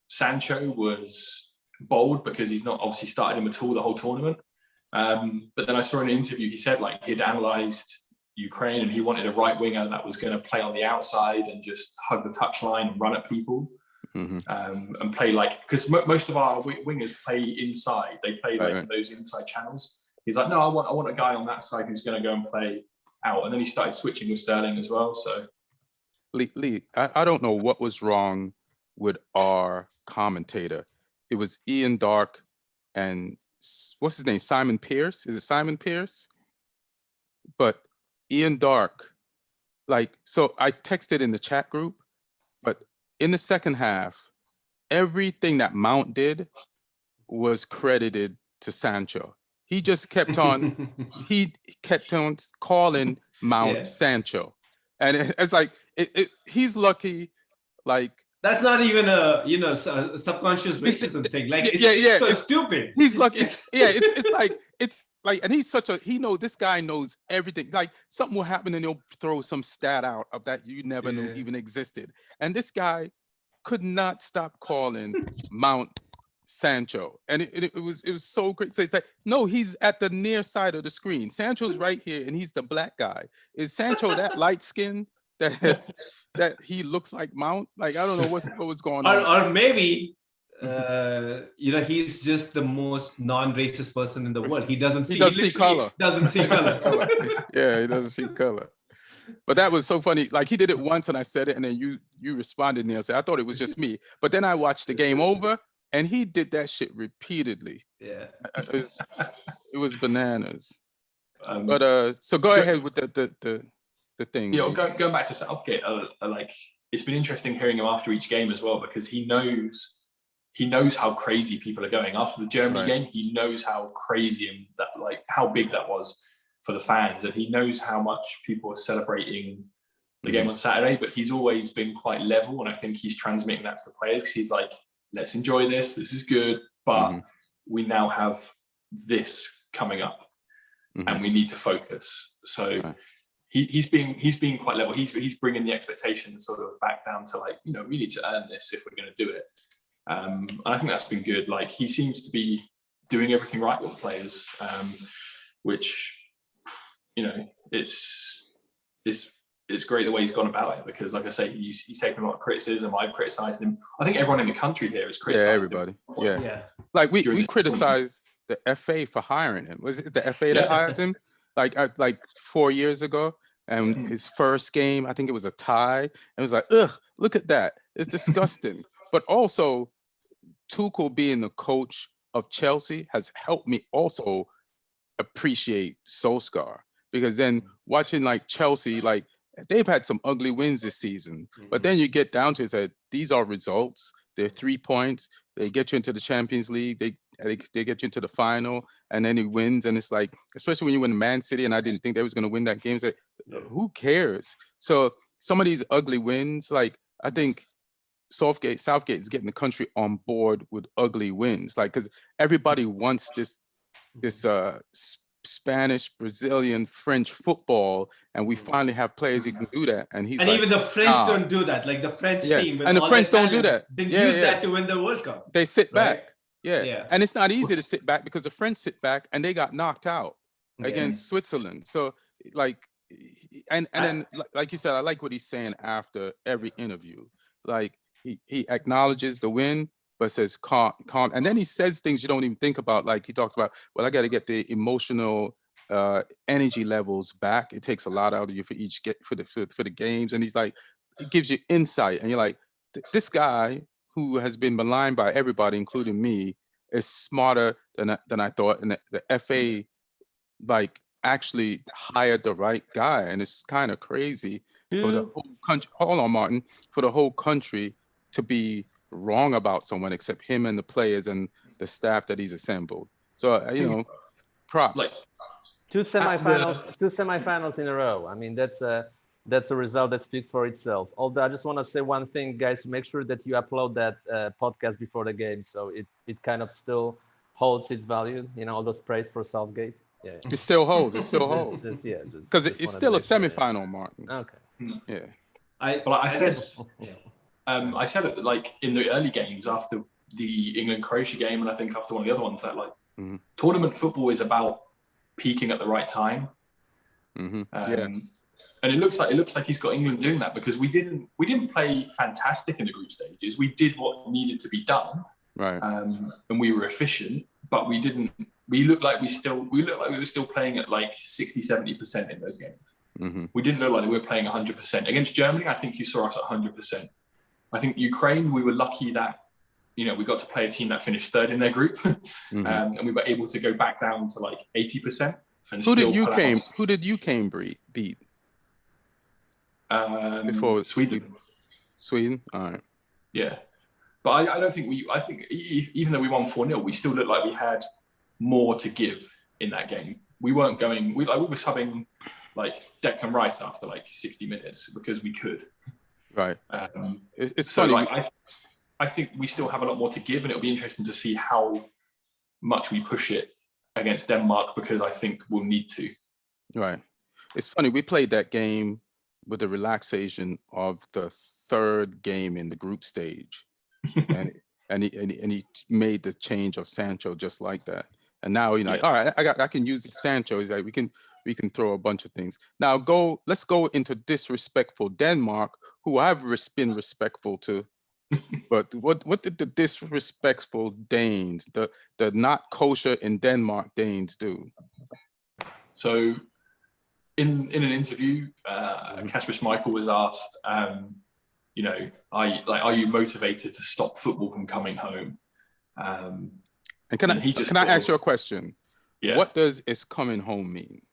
Sancho was bold because he's not obviously started him at all the whole tournament. But then I saw in an interview, he said like he'd analysed Ukraine and he wanted a right winger that was going to play on the outside and just hug the touchline and run at people, and play like, because most of our wingers play inside. They play like those inside channels. He's like, no, I want a guy on that side who's going to go and play out. And then he started switching with Sterling as well. So Lee, I don't know what was wrong with our commentator. It was Ian Dark and what's his name? Simon Pierce? Is it Simon Pierce? But Ian Dark, like, so I texted in the chat group, but in the second half, everything that Mount did was credited to Sancho. He just kept on, calling Mount Sancho. And it's like, he's lucky, like, that's not even a subconscious racism thing. Like it's so stupid. He's lucky. It's like, and he's this guy knows everything. Like something will happen and he'll throw some stat out of that you never knew even existed. And this guy could not stop calling Mount Sancho, and it was so great. So it's like, no, he's at the near side of the screen. Sancho's right here, and he's the black guy. Is Sancho that light skin? That he looks like Mount? Like, I don't know what was going on. Or maybe he's just the most non-racist person in the world. He doesn't see color. Doesn't see color. Yeah, he doesn't see color. But that was so funny. Like, he did it once and I said it, and then you responded, Neil. I thought it was just me. But then I watched the game over and he did that shit repeatedly. Yeah. It was bananas. But so go ahead with the thing. Yeah, going back to Southgate, like, it's been interesting hearing him after each game as well, because he knows how crazy people are going. After the Germany game, he knows how crazy and that, like, how big that was for the fans, and he knows how much people are celebrating the game on Saturday, but he's always been quite level, and I think he's transmitting that to the players, because he's like, let's enjoy this is good, but we now have this coming up and we need to focus. So he's being quite level. He's bringing the expectations sort of back down to like, you know, we need to earn this if we're going to do it. And I think that's been good. Like, he seems to be doing everything right with the players, which, you know, it's great the way he's gone about it, because, like I say, he's taken a lot of criticism. I've criticised him. I think everyone in the country here has criticised everybody. him. Yeah. Like we criticized the FA for hiring him. Was it the FA that hires him? Like 4 years ago, and his first game, I think it was a tie, and it was like, ugh, look at that, it's disgusting. But also, Tuchel being the coach of Chelsea has helped me also appreciate Solskjaer, because then watching like Chelsea, like they've had some ugly wins this season, but then you get down to it, that these are results. They're 3 points. They get you into the Champions League. They get you into the final, and then he wins. And it's like, especially when you win Man City, and I didn't think they was going to win that game. It's like, who cares? So some of these ugly wins, like I think Southgate is getting the country on board with ugly wins, like, because everybody wants this Spanish, Brazilian, French football, and we finally have players who can do that. And he's even the French don't do that. Like the French team, and the French don't do that. Didn't use that to win the World Cup. They sit back. Yeah, and it's not easy to sit back, because the French sit back and they got knocked out against Switzerland. So like, and then like you said, I like what he's saying after every interview. Like he acknowledges the win, but says calm, and then he says things you don't even think about. Like he talks about, well, I got to get the emotional energy levels back. It takes a lot out of you for the games, and he's like, it gives you insight, and you're like, this guy who has been maligned by everybody, including me, is smarter than I thought, and the FA like actually hired the right guy, and it's kind of crazy for the whole country. Hold on, Martin, for the whole country to be wrong about someone except him and the players and the staff that he's assembled. So you know, props. Like, two semifinals in a row. I mean, that's a result that speaks for itself. Although I just want to say one thing, guys, make sure that you upload that podcast before the game, so it kind of still holds its value. You know, all those praise for Southgate. Yeah, it still holds. It still holds. Because it's still a semifinal, Martin. Okay. Yeah. I said it like in the early games after the England-Croatia game, and I think after one of the other ones, that like tournament football is about peaking at the right time. And it looks like he's got England doing that, because we didn't play fantastic in the group stages. We did what needed to be done, right? And we were efficient, but we didn't. We looked like we were still playing at like 60-70% in those games. We didn't look like we were playing 100%. Against Germany, I think you saw us at 100%. I think Ukraine, we were lucky that, you know, we got to play a team that finished third in their group, and we were able to go back down to like 80%. And Who did Ukraine beat? Before Sweden. Sweden, all right. Yeah, but I don't think I think even though we won 4-0, we still looked like we had more to give in that game. We weren't going. We were subbing like Declan Rice after like 60 minutes because we could. Right. It's so funny. Like, I think we still have a lot more to give, and it'll be interesting to see how much we push it against Denmark, because I think we'll need to. Right. It's funny. We played that game with the relaxation of the third game in the group stage, and he made the change of Sancho just like that. And now you know, all right, I can use Sancho. He's like, we can throw a bunch of things. Now let's go into disrespectful Denmark, who I've been respectful to. But what did the disrespectful Danes, the not kosher in Denmark Danes do? So in an interview, Kasper Schmeichel was asked, you know, are you motivated to stop football from coming home? And can I ask you a question? Yeah. What does "is coming home" mean?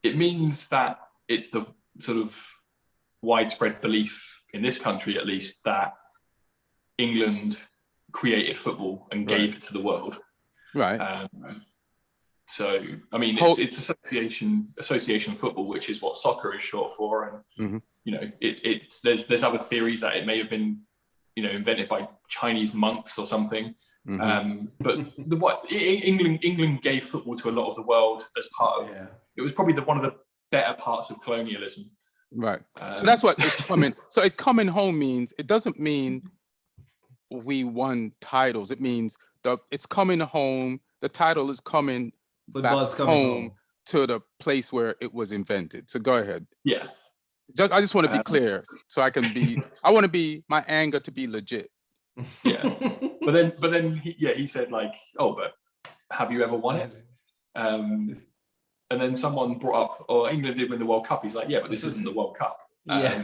It means that it's the sort of widespread belief in this country, at least, that England created football and gave it to the world. Right. So, I mean, it's association football, which is what soccer is short for. And, you know, there's other theories that it may have been, you know, invented by Chinese monks or something. But England gave football to a lot of the world as part of, it was probably one of the better parts of colonialism. Right. So that's what it's coming. So it coming home means, it doesn't mean we won titles. It means it's coming home. The title is coming Football's back coming home to the place where it was invented. So go ahead. Yeah. I just want to be clear, so I can be. I want to be my anger to be legit. Yeah. but then he said like, oh, but have you ever won it? And then someone brought up, oh, England did win the World Cup. He's like, yeah, but this isn't the World Cup. But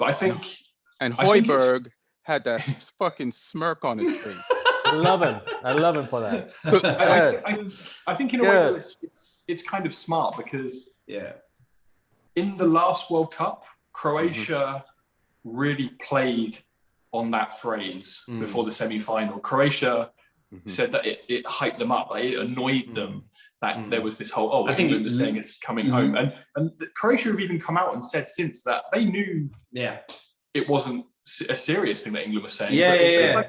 I think, and Højbjerg had that fucking smirk on his face. I love him for that. I think in a way it's kind of smart because in the last World Cup, Croatia really played on that phrase before the semi-final. Croatia said that it hyped them up, like it annoyed them that there was this whole, I think England is saying it's coming home. And Croatia have even come out and said since that they knew it wasn't a serious thing that England was saying. It's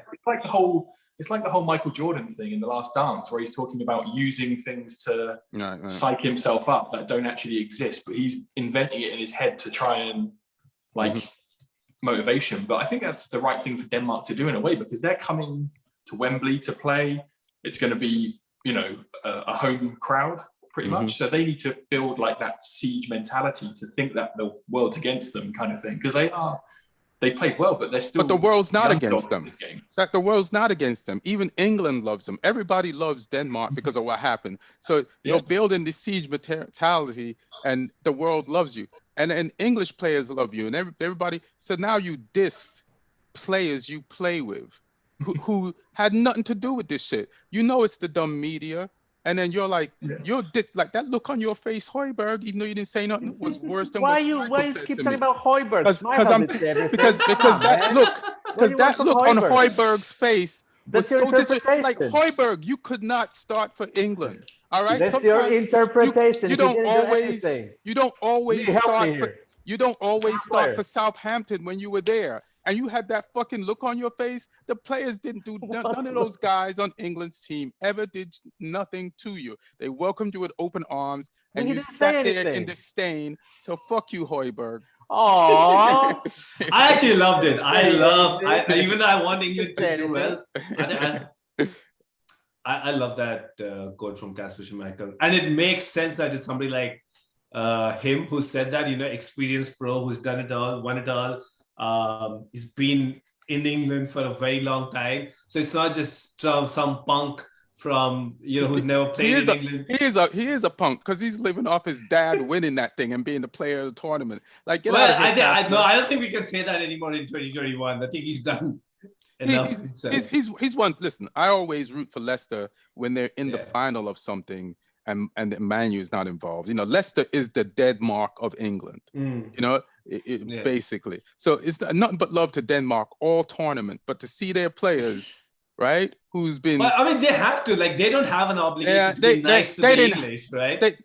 like the whole Michael Jordan thing in The Last Dance, where he's talking about using things to psych himself up that don't actually exist, but he's inventing it in his head to try and like motivation. But I think that's the right thing for Denmark to do in a way, because they're coming to Wembley to play. It's going to be, a home crowd pretty much. So they need to build like that siege mentality to think that the world's against them kind of thing, because they played well, but they're still. But the world's not against them. That the world's not against them. Even England loves them. Everybody loves Denmark because of what happened. So you're building the siege mentality, and the world loves you, and English players love you, and everybody. So now you dissed players you play with, who had nothing to do with this shit. It's the dumb media. And then you're like, like that look on your face, Højbjerg, even though you didn't say nothing, was worse than why what you keep talking about Højbjerg? Because that look on Højbjerg's face was so disrespectful. Like Højbjerg, you could not start for England. All right, that's your interpretation. You don't always start for Southampton when you were there. And you had that fucking look on your face. The players didn't do none of those guys on England's team ever did nothing to you. They welcomed you with open arms, and you sat there in disdain. So fuck you, Højbjerg. Oh, I actually loved it. Even though I want England to do well, I love that quote from Kasper Schmeichel, and it makes sense that it's somebody like him who said that. Experienced pro who's done it all, won it all. He's been in England for a very long time, so it's not just some punk from who's never played in England. He is a punk because he's living off his dad winning that thing and being the player of the tournament. Like, get out of here, I don't think we can say that anymore in 2021. I think he's done enough. He's one. Listen, I always root for Leicester when they're in the final of something. And the Man U is not involved. Leicester is the dead mark of England. Basically. So it's nothing but love to Denmark all tournament. But to see their players, right, who's been. But I mean, they have to. Like, they don't have an obligation to be nice to the English, right? But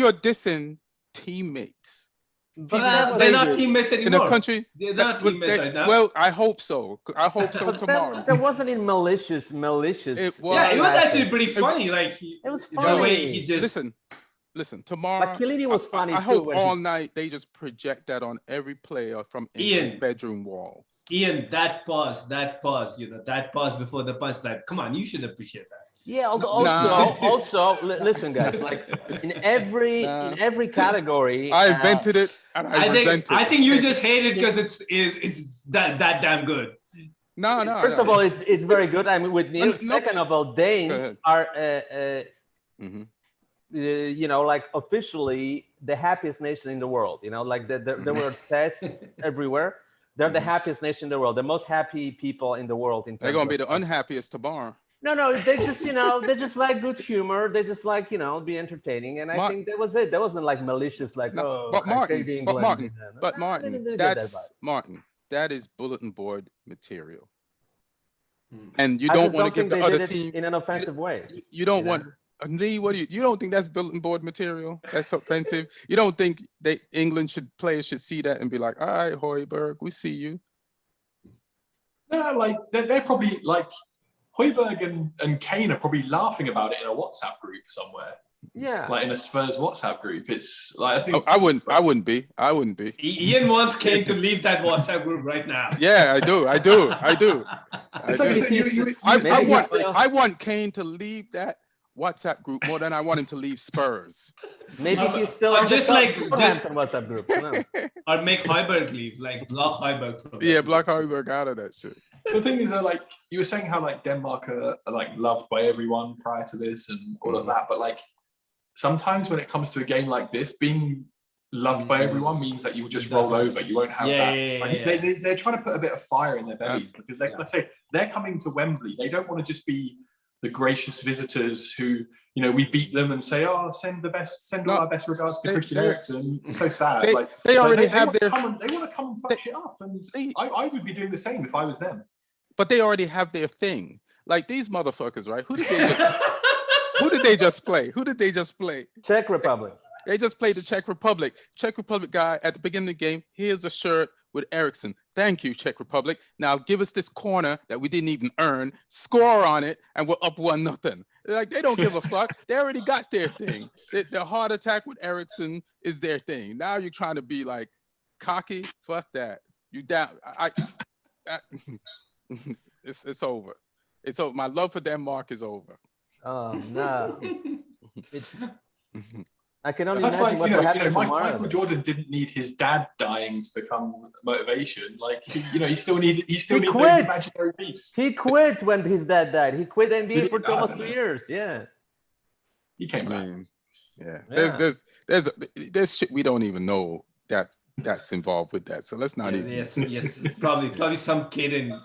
you're dissing teammates. But they're not teammates anymore. In a country, they're not teammates right now. Well, I hope so. I hope so tomorrow. That wasn't in malicious. It was actually pretty funny. Like it was funny. The way he just listen. Tomorrow, but Chiellini was funny I hope all night they just project that on every player from England's bedroom wall. Ian, that pause. That pause before the punchline. Come on, you should appreciate that. Yeah. Also, listen, guys. Like in every category, I invented it, and I think you just hate it because it's that damn good. No. First of all, it's very good. I mean, with Neil. Second of all, Danes are, like officially the happiest nation in the world. Like there were tests everywhere. They're the happiest nation in the world. The most happy people in the world. They're gonna be the unhappiest tomorrow. No, they just, they just like good humor. They just like, be entertaining. And I think that was it. That wasn't like malicious, like, but Martin, that is bulletin board material. And you don't want to give the other team in an offensive way. You don't want Lee. What do you don't think that's bulletin board material? That's offensive. You don't think that England players should see that and be like, all right, Højbjerg, we see you. No, like they're probably like. Højbjerg and Kane are probably laughing about it in a WhatsApp group somewhere. Yeah. Like in a Spurs WhatsApp group, it's like I think I wouldn't be. Ian wants Kane to leave that WhatsApp group right now. Yeah, I do. It's like I want Kane to leave that WhatsApp group more than I want him to leave Spurs. Maybe he's still on just the like WhatsApp group. No. Or make Højbjerg leave, like block Højbjerg from Yeah, block Højbjerg out of that shit. The thing is, like you were saying, how like Denmark are like loved by everyone prior to this and all of that, but like sometimes when it comes to a game like this, being loved by everyone means that you will just roll over. You won't have that. They're trying to put a bit of fire in their bellies because like I say, they're coming to Wembley. They don't want to just be the gracious visitors who, you know, we beat them and say, oh, send all our best regards to Christian Eriksen. It's so sad. They already they want to come and fuck shit up. And I would be doing the same if I was them. But they already have their thing. Like these motherfuckers, right? Who did they just play? Czech Republic. They just played the Czech Republic. Czech Republic guy at the beginning of the game, here's a shirt with Eriksen. Thank you, Czech Republic. Now give us this corner that we didn't even earn, score on it, and we're up 1-0. Like they don't give a fuck. They already got their thing. Their heart attack with Eriksen is their thing. Now you're trying to be like cocky. Fuck that. You down? It's over. It's over. My love for Denmark is over. Oh no. I can only That's imagine like, what will happen tomorrow. Michael Jordan didn't need his dad dying to become motivation. Like, he still needed those imaginary beefs. He quit when his dad died. He quit NBA for almost 2 years. Yeah. He came back. There's shit we don't even know that's involved with that. So let's not even. Yes. Probably some kid in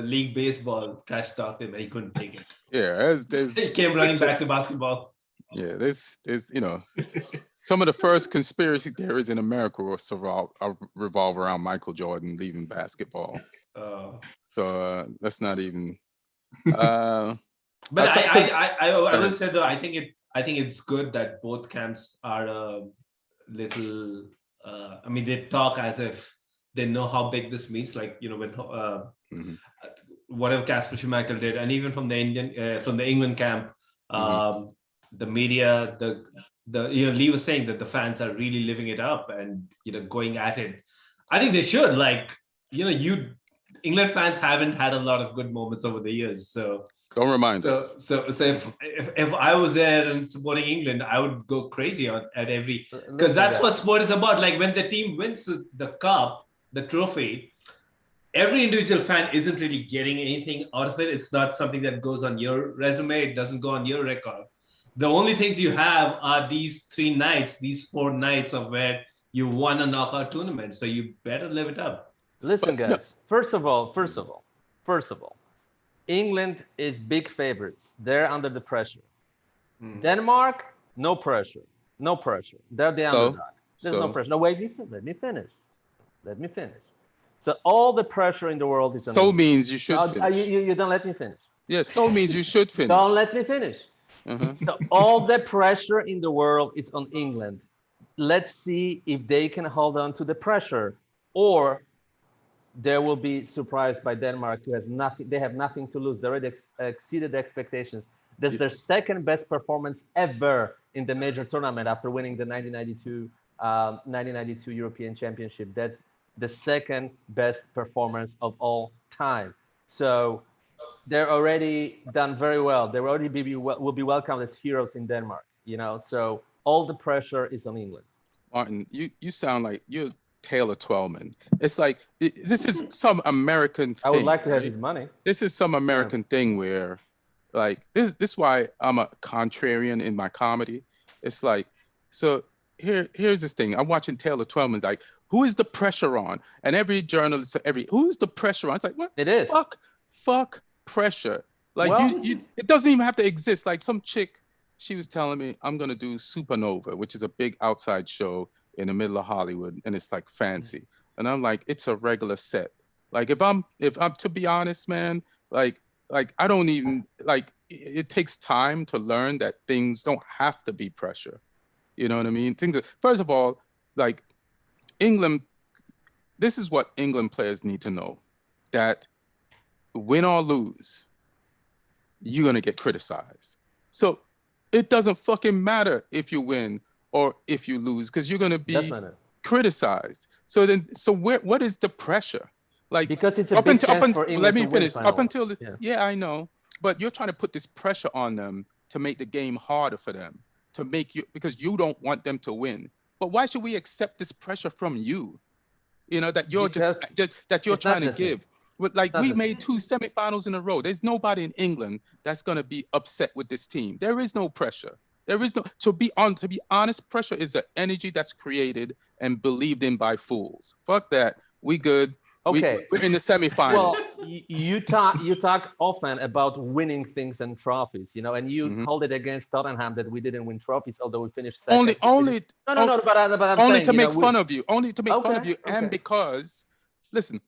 league baseball trash talked him and he couldn't take it. Yeah, he came running back to basketball. Yeah, there's some of the first conspiracy theories in America revolve around Michael Jordan leaving basketball. So let's not even. But I will say though, I think it's good that both camps are a little. I mean, they talk as if they know how big this means. Like with whatever Kasper Schmeichel did, and even from the England camp. The media, the Lee was saying that the fans are really living it up and going at it. I think they should. Like England fans haven't had a lot of good moments over the years. So don't remind us. So if I was there and supporting England, I would go crazy at every because that's what sport is about. Like when the team wins the cup, the trophy, every individual fan isn't really getting anything out of it. It's not something that goes on your resume. It doesn't go on your record. The only things you have are these 4 nights of where you won a knockout tournament. So you better live it up. Listen, guys. First of all, England is big favorites. They're under the pressure. Denmark, no pressure. They're the underdog. There's no pressure. No, wait, let me finish. So all the pressure in the world is on England. Means you should finish. You don't let me finish. Yeah, means you should finish. Don't let me finish. So all the pressure in the world is on England. Let's see if they can hold on to the pressure, or they will be surprised by Denmark, who has nothing. They have nothing to lose. They already exceeded the expectations. That's their second best performance ever in the major tournament after winning the 1992 European Championship. That's the second best performance of all time. So they're already done very well. They will be welcomed as heroes in Denmark, So all the pressure is on England. Martin, you sound like you're Taylor Twellman. It's like this is some American thing. I would like to have his money. This is some American thing where, like, this is why I'm a contrarian in my comedy. It's like, so here's this thing. I'm watching Taylor Twellman's like, who is the pressure on? And every journalist, who is the pressure on? It's like, what? It is. Fuck pressure. Like it doesn't even have to exist. Like some chick, she was telling me I'm gonna do Supernova, which is a big outside show in the middle of Hollywood, and it's like fancy. And I'm like, it's a regular set. Like if I'm to be honest, man, like I don't even like it takes time to learn that things don't have to be pressure. You know what I mean? First of all, like England, this is what England players need to know, that win or lose, you're going to get criticized. So It doesn't fucking matter if you win or if you lose, because you're gonna be criticized. So then, what is the pressure? Like, because it's a big chance for England let me to win finish. finally. Up until yeah, I know, but you're trying to put this pressure on them to make the game harder for them, to make you, because you don't want them to win. But why should we accept this pressure from you? You know, that you're that you're trying to give. Like, we made 2 semifinals in a row. There's nobody in England that's gonna be upset with this team. There is no pressure. There is no, to be honest, pressure is an energy that's created and believed in by fools. Fuck that. We good. Okay, we're in the semifinals. Well, you talk often about winning things and trophies, you know, and you hold it against Tottenham that we didn't win trophies, although we finished second. But I'm only saying, to make fun of you, and because, listen,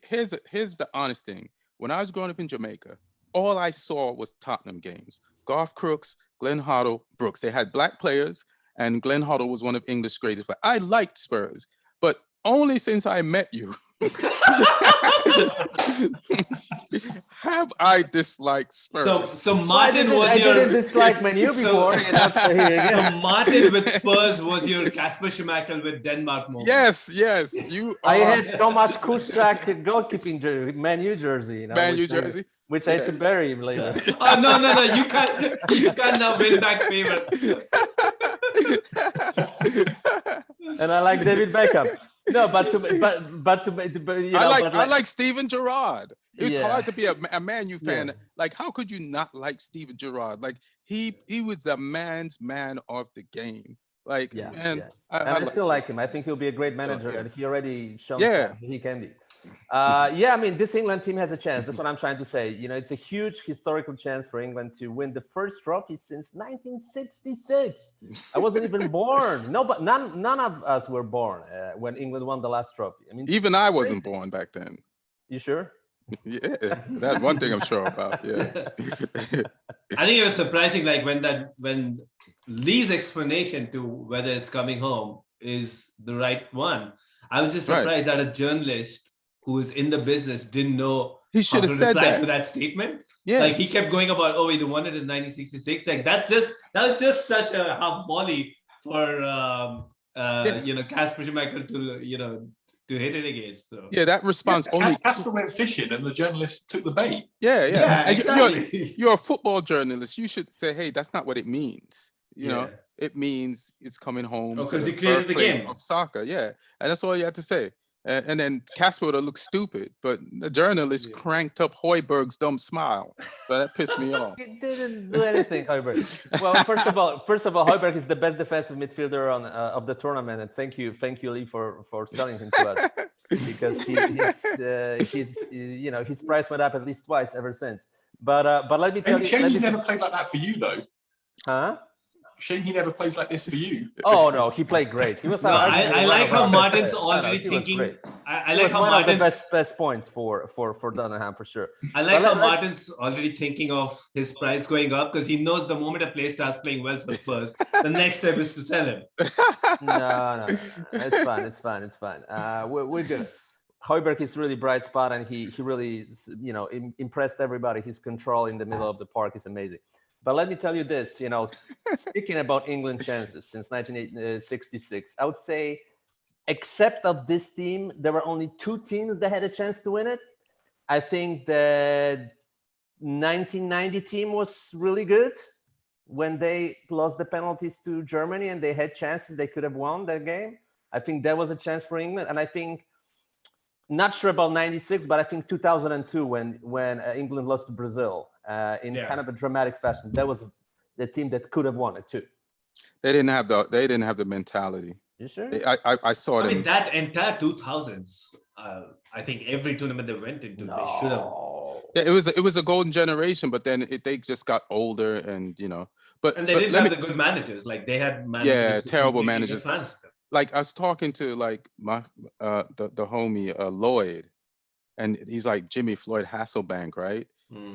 here's the honest thing. When I was growing up in Jamaica, all I saw was Tottenham games. Garth Crooks, Glenn Hoddle, Brooks. They had black players, and Glenn Hoddle was one of England's greatest players. I liked Spurs, but only since I met you have I disliked Spurs. So Martin I didn't dislike Man U before. So Martin with Spurs was your Kasper Schmeichel with Denmark moment. Yes. I had Tomasz Kuszczak goalkeeping jersey, Man U jersey. You know, Man U jersey. Which I had to bury him later. Oh no! You can't now win back favor. And I like David Beckham. No, I like Steven Gerrard. It's hard to be a Man U fan. Yeah. Like, how could you not like Steven Gerrard? Like, he was the man's man of the game. Like, I still like him. I think he'll be a great manager, and he already shown that he can be. I mean, this England team has a chance. That's what I'm trying to say. You know, it's a huge historical chance for England to win the first trophy since 1966. I wasn't even born. No, but none of us were born when England won the last trophy. I mean, even I wasn't born back then. You sure? Yeah, that's one thing I'm sure about. Yeah. I think it was surprising, like when Lee's explanation to whether it's coming home is the right one. I was just surprised that a journalist who is in the business didn't know he should have said that to that statement. Yeah, like he kept going about, oh, we won it in 1966. Like that was just such a half volley for Kasper Schmeichel to hit it against. So. Yeah, that response only. Kasper went fishing, and the journalist took the bait. Yeah, exactly. You're a football journalist. You should say, hey, that's not what it means. You know, it means it's coming home. Because he created the game of soccer. Yeah, and that's all you have to say. And then Kasper would have looked stupid, but the journalist cranked up Højbjerg's dumb smile, so that pissed me off. He didn't do anything, Højbjerg. Well, first of all, Højbjerg is the best defensive midfielder of the tournament, and thank you, Lee, for selling him to us, because his price went up at least twice ever since. But let me tell you, Shane's never played like that for you, though. Huh? Shane, he never plays like this for you. Oh no, he played great. He was. I like how Martin's already thinking. I like how Martin's the best points for Tottenham for sure. I like how Martin's already thinking of his price going up, because he knows the moment a player starts playing well for Spurs, the next step is to sell him. No, it's fine. We're good. Højbjerg is really bright spot, and he really impressed everybody. His control in the middle of the park is amazing. But let me tell you this, speaking about England chances since 1966, I would say, except of this team, there were only 2 teams that had a chance to win it. I think the 1990 team was really good when they lost the penalties to Germany and they had chances they could have won that game. I think that was a chance for England. And I think, not sure about 96, but I think 2002 when England lost to Brazil in kind of a dramatic fashion. That was the team that could have won it too. They didn't have the mentality. You sure? I saw them. I mean, that entire 2000s, I think every tournament they went into, they should have. Yeah, it was a golden generation, but then they just got older, and they didn't have the good managers. Like they had managers. Yeah, terrible managers. Like I was talking to my the homie Lloyd, and he's like Jimmy Floyd Hasselbank, right?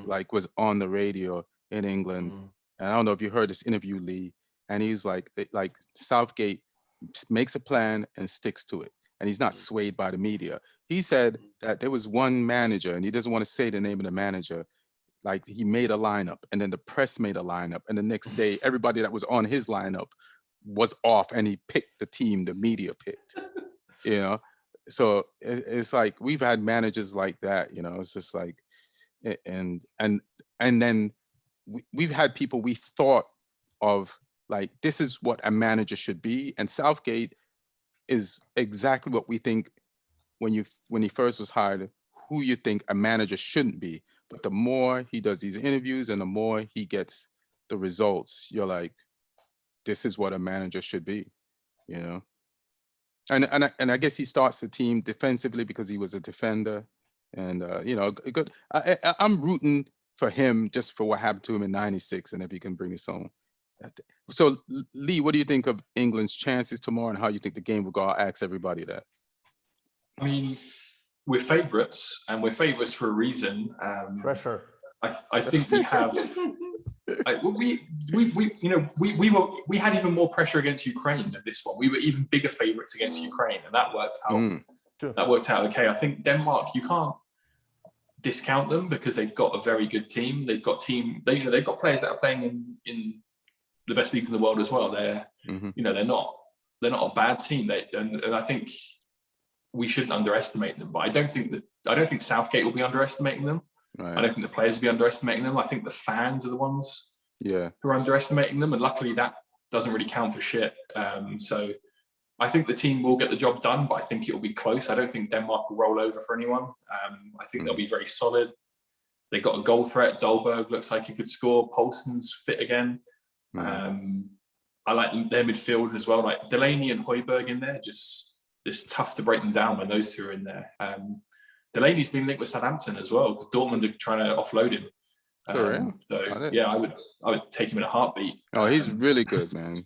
Like was on the radio in England, and I don't know if you heard this interview, Lee. And he's like Southgate makes a plan and sticks to it, and he's not swayed by the media. He said that there was one manager, and he doesn't want to say the name of the manager, like he made a lineup, and then the press made a lineup, and the next day everybody that was on his lineup was off, and he picked the team the media picked. You know, so it's like we've had managers like that. You know, it's just like, and then we've had people we thought of like this is what a manager should be, and Southgate is exactly what we think when he first was hired, who you think a manager shouldn't be. But the more he does these interviews and the more he gets the results, you're like, this is what a manager should be, you know. And I guess he starts the team defensively because he was a defender, and you know, good. I'm rooting for him just for what happened to him in '96, and if he can bring us home. So Lee, what do you think of England's chances tomorrow, and how you think the game will go? I'll ask everybody that. I mean, we're favourites, and we're favourites for a reason. Pressure. I think we have. We had even more pressure against Ukraine than this one. We were even bigger favourites against Ukraine, and that worked out. Sure. That worked out okay. I think Denmark, you can't discount them because they've got a very good team. They've got they've got players that are playing in the best leagues in the world as well. They're they're not a bad team. And I think we shouldn't underestimate them. But I don't think Southgate will be underestimating them. Right. I don't think the players will be underestimating them. I think the fans are the ones who are underestimating them. And luckily that doesn't really count for shit. So I think the team will get the job done, but I think it will be close. I don't think Denmark will roll over for anyone. I think they'll be very solid. They got a goal threat. Dolberg looks like he could score. Poulsen's fit again. I like their midfield as well. Like Delaney and Højbjerg in there, just it's tough to break them down when those two are in there. Delaney's been linked with Southampton as well because Dortmund are trying to offload him. So yeah, I would take him in a heartbeat. Oh, he's really good, man.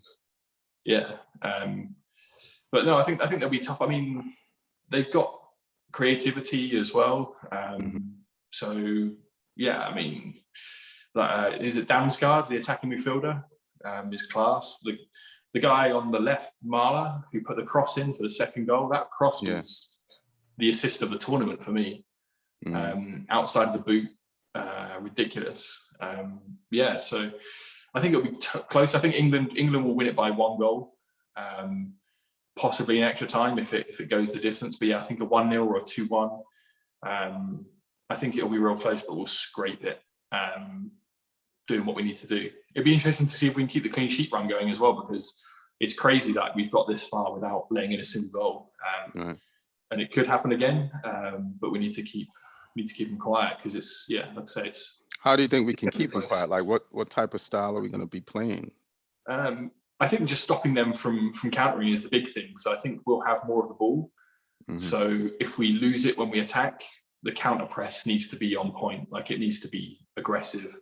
Yeah, but no, I think they'll be tough. I mean, they've got creativity as well. So yeah, I mean, is it Damsgaard, the attacking midfielder? His class. The guy on the left, Marla, who put the cross in for the second goal. That cross was the assist of the tournament for me. Outside of the boot, ridiculous. So I think it'll be close. I think England will win it by 1 goal, possibly in extra time if it goes the distance. But yeah, I think a 1-0 or a 2-1. I think it'll be real close, but we'll scrape it. Doing what we need to do. It'd be interesting to see if we can keep the clean sheet run going as well, because it's crazy that we've got this far without letting in a single goal. And it could happen again, but we need to keep them quiet because it's like I say, it's. How do you think we can keep them quiet? Like what type of style are we going to be playing? I think just stopping them from countering is the big thing. So I think we'll have more of the ball. So if we lose it when we attack, the counter press needs to be on point. Like it needs to be aggressive.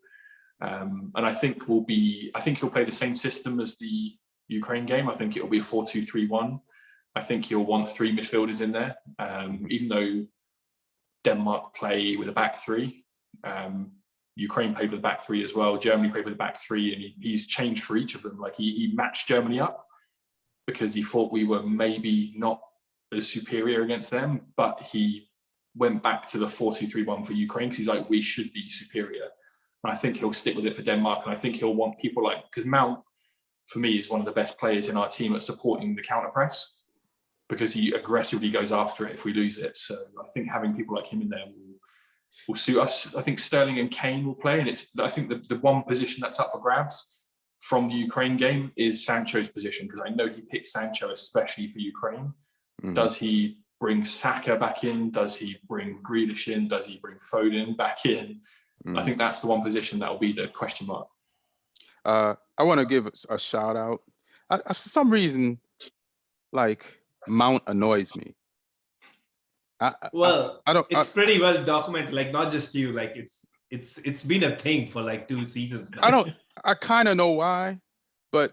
And I think he'll play the same system as the Ukraine game. I think it'll be a 4-2-3-1. I think he'll want 3 midfielders in there, even though Denmark play with a back 3. Ukraine played with a back 3 as well. Germany played with a back 3, and he's changed for each of them. Like he matched Germany up because he thought we were maybe not as superior against them, but he went back to the 4-2-3-1 for Ukraine because he's like, we should be superior. And I think he'll stick with it for Denmark, and I think he'll want people like, because Mount, for me, is one of the best players in our team at supporting the counter press because he aggressively goes after it if we lose it. So I think having people like him in there will suit us. I think Sterling and Kane will play, and I think the one position that's up for grabs from the Ukraine game is Sancho's position, because I know he picked Sancho especially for Ukraine. Does he bring Saka back in? Does he bring Grealish in? Does he bring Foden back in? I think that's the one position that will be the question mark. I want to give a shout out. For some reason, like Mount annoys me. I don't. It's pretty well documented. Like not just you. Like it's been a thing for like 2 seasons now. I kind of know why, but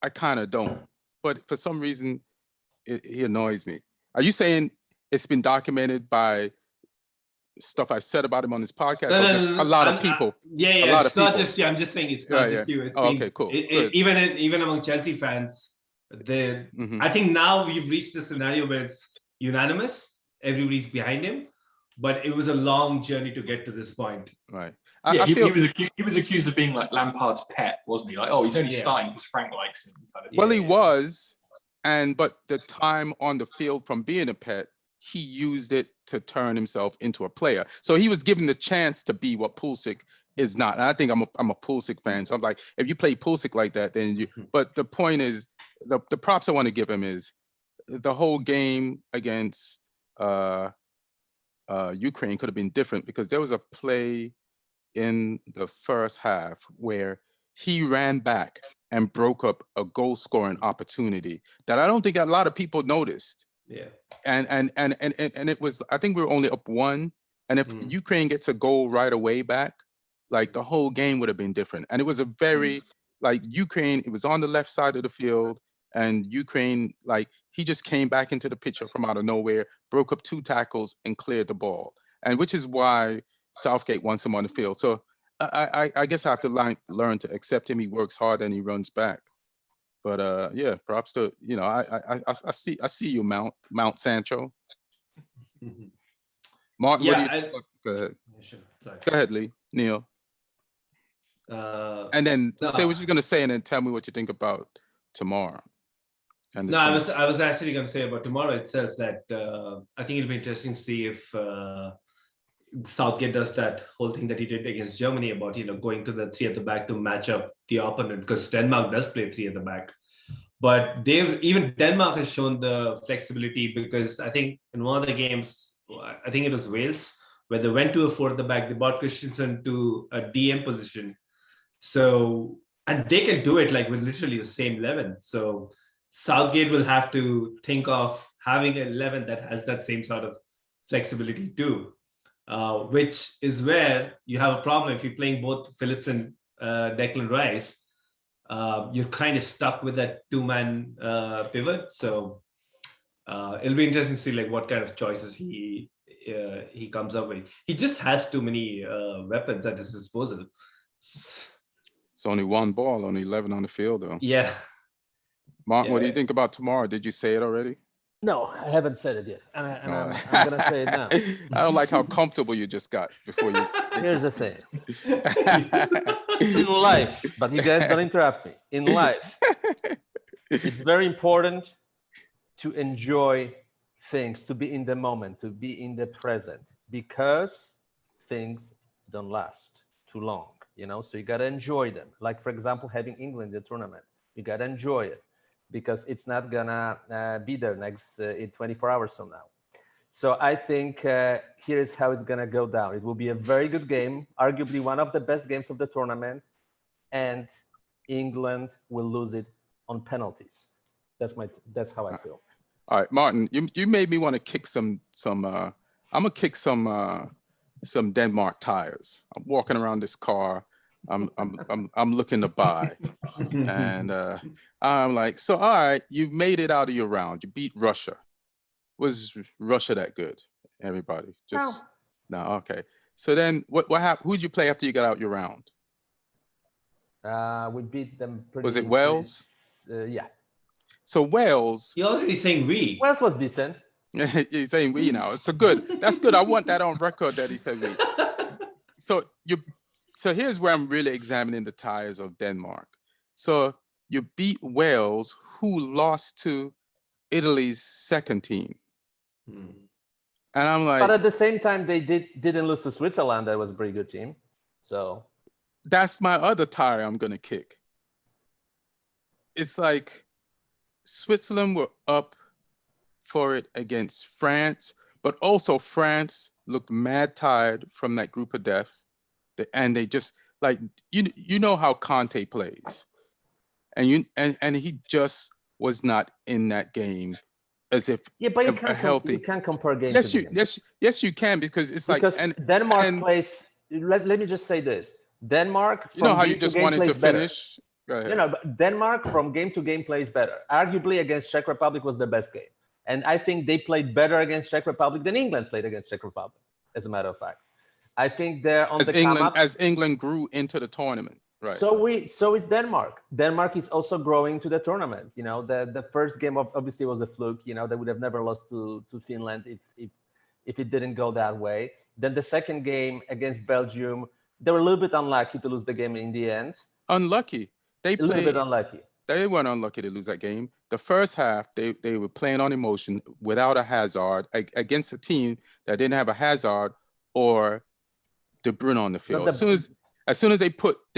I kind of don't. But for some reason, he annoys me. Are you saying it's been documented by stuff I've said about him on this podcast? No, a lot of people. It's not just you. I'm just saying it's not just you. It's okay, cool. Even among Chelsea fans, I think now we've reached a scenario where it's unanimous. Everybody's behind him. but it was a long journey to get to this point. Right. He was accused of being like Lampard's pet, wasn't he? Like, oh, he's only starting because Frank likes him. Kind of. Well, he was, but the time on the field from being a pet, he used it to turn himself into a player. So he was given the chance to be what Pulisic is not. And I think I'm a Pulisic fan. So I'm like, if you play Pulisic like that, then you. But the point is, the props I want to give him is the whole game against Ukraine could have been different because there was a play in the first half where he ran back and broke up a goal scoring opportunity that I don't think a lot of people noticed. Yeah. And it was, I think we were only up 1. And if Ukraine gets a goal right away back, like the whole game would have been different. And it was a very, like Ukraine, it was on the left side of the field, and Ukraine, like he just came back into the picture from out of nowhere, broke up 2 tackles and cleared the ball. And which is why Southgate wants him on the field. So I guess I have to learn to accept him. He works hard and he runs back. But yeah, props to, you know, I see you, Mount Sancho. Martin, what do you think? Go ahead. Yeah, sure. Sorry. Go ahead, Neil. And then say what you're gonna say, and then tell me what you think about tomorrow. No, I was actually going to say about tomorrow itself that I think it'll be interesting to see if Southgate does that whole thing that he did against Germany about, you know, going to the 3 at the back to match up the opponent, because Denmark does play 3 at the back. But even Denmark has shown the flexibility, because I think in one of the games, I think it was Wales, where they went to a 4 at the back, they brought Christensen to a DM position. So, and they can do it like with literally the same 11. So Southgate will have to think of having an 11 that has that same sort of flexibility too, which is where you have a problem if you're playing both Phillips and Declan Rice. You're kind of stuck with that 2-man pivot. So it'll be interesting to see like what kind of choices he comes up with. He just has too many weapons at his disposal. It's only 1 ball, only 11 on the field though. Yeah. Martin, what do you think about tomorrow? Did you say it already? No, I haven't said it yet, and I'm gonna say it now. I don't like how comfortable you just got before you. Here's the thing. In life, but you guys don't interrupt me. In life, it's very important to enjoy things, to be in the moment, to be in the present, because things don't last too long, you know? So you gotta enjoy them. Like, for example, having England in the tournament, you gotta enjoy it, because it's not gonna be there next in 24 hours from now. So I think here's how it's gonna go down. It will be a very good game, arguably one of the best games of the tournament, and England will lose it on penalties. That's how I feel. All right, Martin, you made me want to kick some. I'm gonna kick some Denmark tires. I'm walking around this car. I'm looking to buy, and I'm like, so all right, you made it out of your round. You beat Russia. Was Russia that good? Everybody just no. Okay. So then, what happened? Who did you play after you got out your round? We beat them. Was it Wales? Yeah. So Wales. You're already saying we. Wales was decent. He's saying we now. So good. That's good. I want that on record that he said we. So here's where I'm really examining the tires of Denmark. So you beat Wales, who lost to Italy's second team. And I'm like, but at the same time, they didn't lose to Switzerland. That was a pretty good team. So that's my other tire I'm gonna kick. It's like Switzerland were up for it against France, but also France looked mad tired from that group of death. And they just like you know how Conte plays, and he just was not in that game as if but you can't compare games. Yes you can, because it's because like Denmark plays. Let me just say this: Denmark. You know how you just wanted to finish. Go ahead. You know, but Denmark from game to game plays better. Arguably against Czech Republic was the best game, and I think they played better against Czech Republic than England played against Czech Republic. As a matter of fact. I think they're on as England grew into the tournament, right? So it's Denmark. Denmark is also growing to the tournament. You know, the first game obviously was a fluke. You know, they would have never lost to Finland if if it didn't go that way. Then the second game against Belgium, they were a little bit unlucky to lose the game in the end. Unlucky. A little bit unlucky. They weren't unlucky to lose that game. The first half, they were playing on emotion without a Hazard against a team that didn't have a Hazard or De Bruyne on the field. As soon as they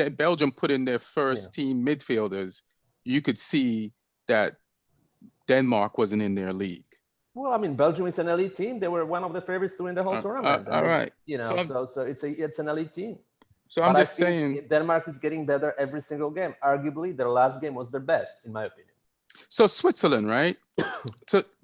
Belgium put in their first team midfielders, you could see that Denmark wasn't in their league. Well, I mean, Belgium is an elite team. They were one of the favorites to win the whole tournament. All right. You know, so it's an elite team. So I'm just saying Denmark is getting better every single game. Arguably, their last game was their best, in my opinion. So Switzerland, right?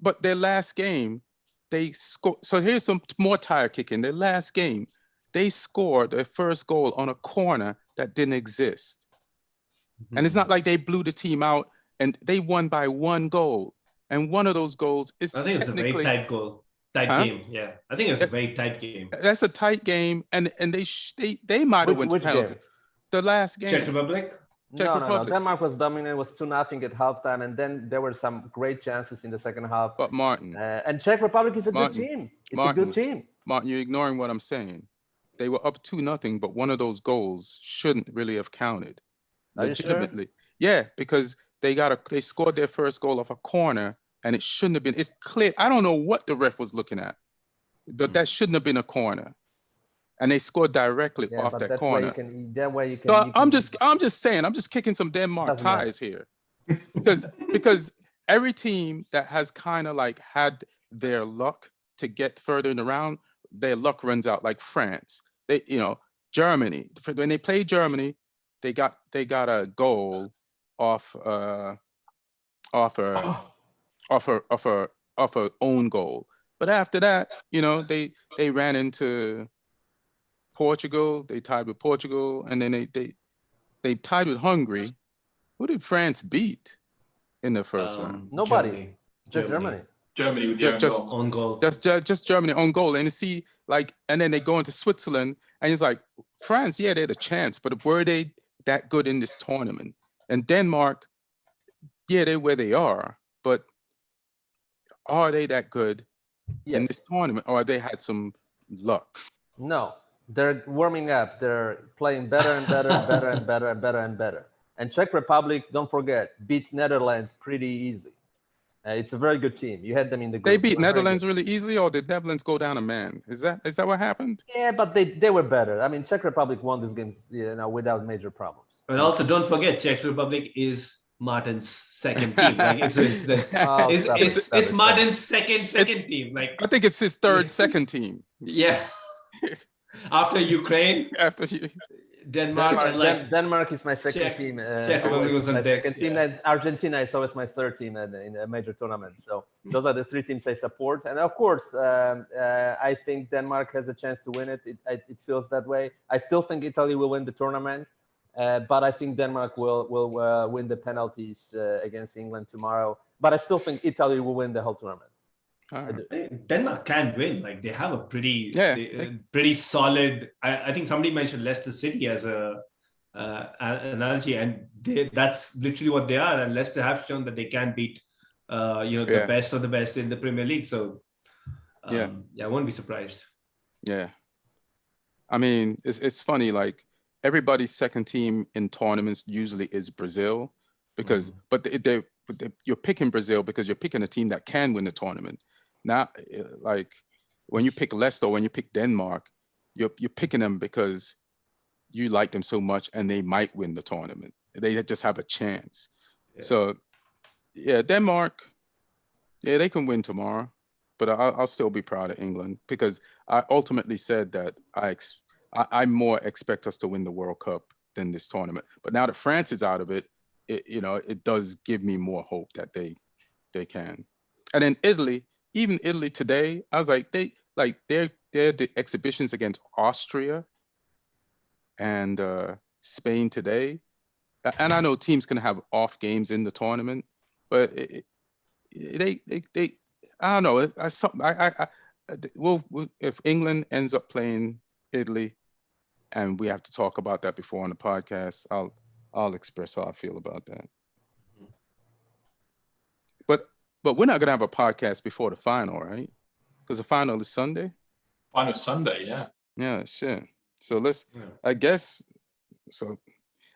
But their last game, they scored. So here's some more tire kicking. Their last game, they scored their first goal on a corner that didn't exist. Mm-hmm. And it's not like they blew the team out, and they won by 1 goal. And one of those goals is I think it's a very tight goal. Game, yeah. I think it's a very tight game. That's a tight game, and they might have went to penalty. Game? The last game. Czech Republic? No. Denmark was dominant. It was 2-0 at halftime, and then there were some great chances in the second half. But Martin. And Czech Republic is a good team. It's a good team. Martin, you're ignoring what I'm saying. They were up 2-0, but one of those goals shouldn't really have counted. Are legitimately. You sure? Yeah, because they scored their first goal off a corner, and it shouldn't have been. It's clear. I don't know what the ref was looking at, but that shouldn't have been a corner. And they scored directly off that corner. So I'm just saying, I'm just kicking some Denmark ties here. because every team that has kind of like had their luck to get further in the round, their luck runs out. Like France, Germany. When they played Germany, they got a goal off a own goal. But after that, they ran into Portugal. They tied with Portugal, and then they tied with Hungary. Who did France beat in the first round? Nobody. Just Germany. Germany with the own goal. Just Germany on goal. And you see, and then they go into Switzerland, and it's like, France, yeah, they had a chance, but were they that good in this tournament? And Denmark, yeah, they're where they are, but are they that good in this tournament, or they had some luck? No, they're warming up. They're playing better and better and better and better and better and better. And Czech Republic, don't forget, beat Netherlands pretty easily. It's a very good team. You had them in the group. They beat Netherlands really easily, or did Netherlands go down a man? Is that what happened? Yeah, but they were better. I mean, Czech Republic won this game, without major problems. And also, don't forget, Czech Republic is Martin's second team. Like it's Martin's second team. Like I think it's his second team. Yeah. After Ukraine. Denmark is my second team. Czech Republic was my second team. And Argentina is always my third team in a major tournament. So those are the 3 teams I support. And of course, I think Denmark has a chance to win it. It feels that way. I still think Italy will win the tournament. But I think Denmark will win the penalties against England tomorrow. But I still think Italy will win the whole tournament. Denmark can win. Like they have a pretty solid. I think somebody mentioned Leicester City as an analogy, and that's literally what they are. And Leicester have shown that they can beat, the best of the best in the Premier League. So I won't be surprised. Yeah, I mean, it's funny. Like everybody's second team in tournaments usually is Brazil, because you're picking Brazil because you're picking a team that can win the tournament. Now, like when you pick Leicester, when you pick Denmark, you're picking them because you like them so much and they might win the tournament. They just have a chance. Yeah. So, Denmark, they can win tomorrow, but I'll still be proud of England because I ultimately said that I more expect us to win the World Cup than this tournament. But now that France is out of it, it does give me more hope that they can. And then Italy. Even Italy today, I was like, they're the exhibitions against Austria and Spain today. And I know teams can have off games in the tournament, but they I don't know. If England ends up playing Italy, and we have to talk about that before on the podcast, I'll express how I feel about that. But we're not going to have a podcast before the final, right? Because the final is Sunday. Final Sunday, yeah. Yeah, shit. So I guess, so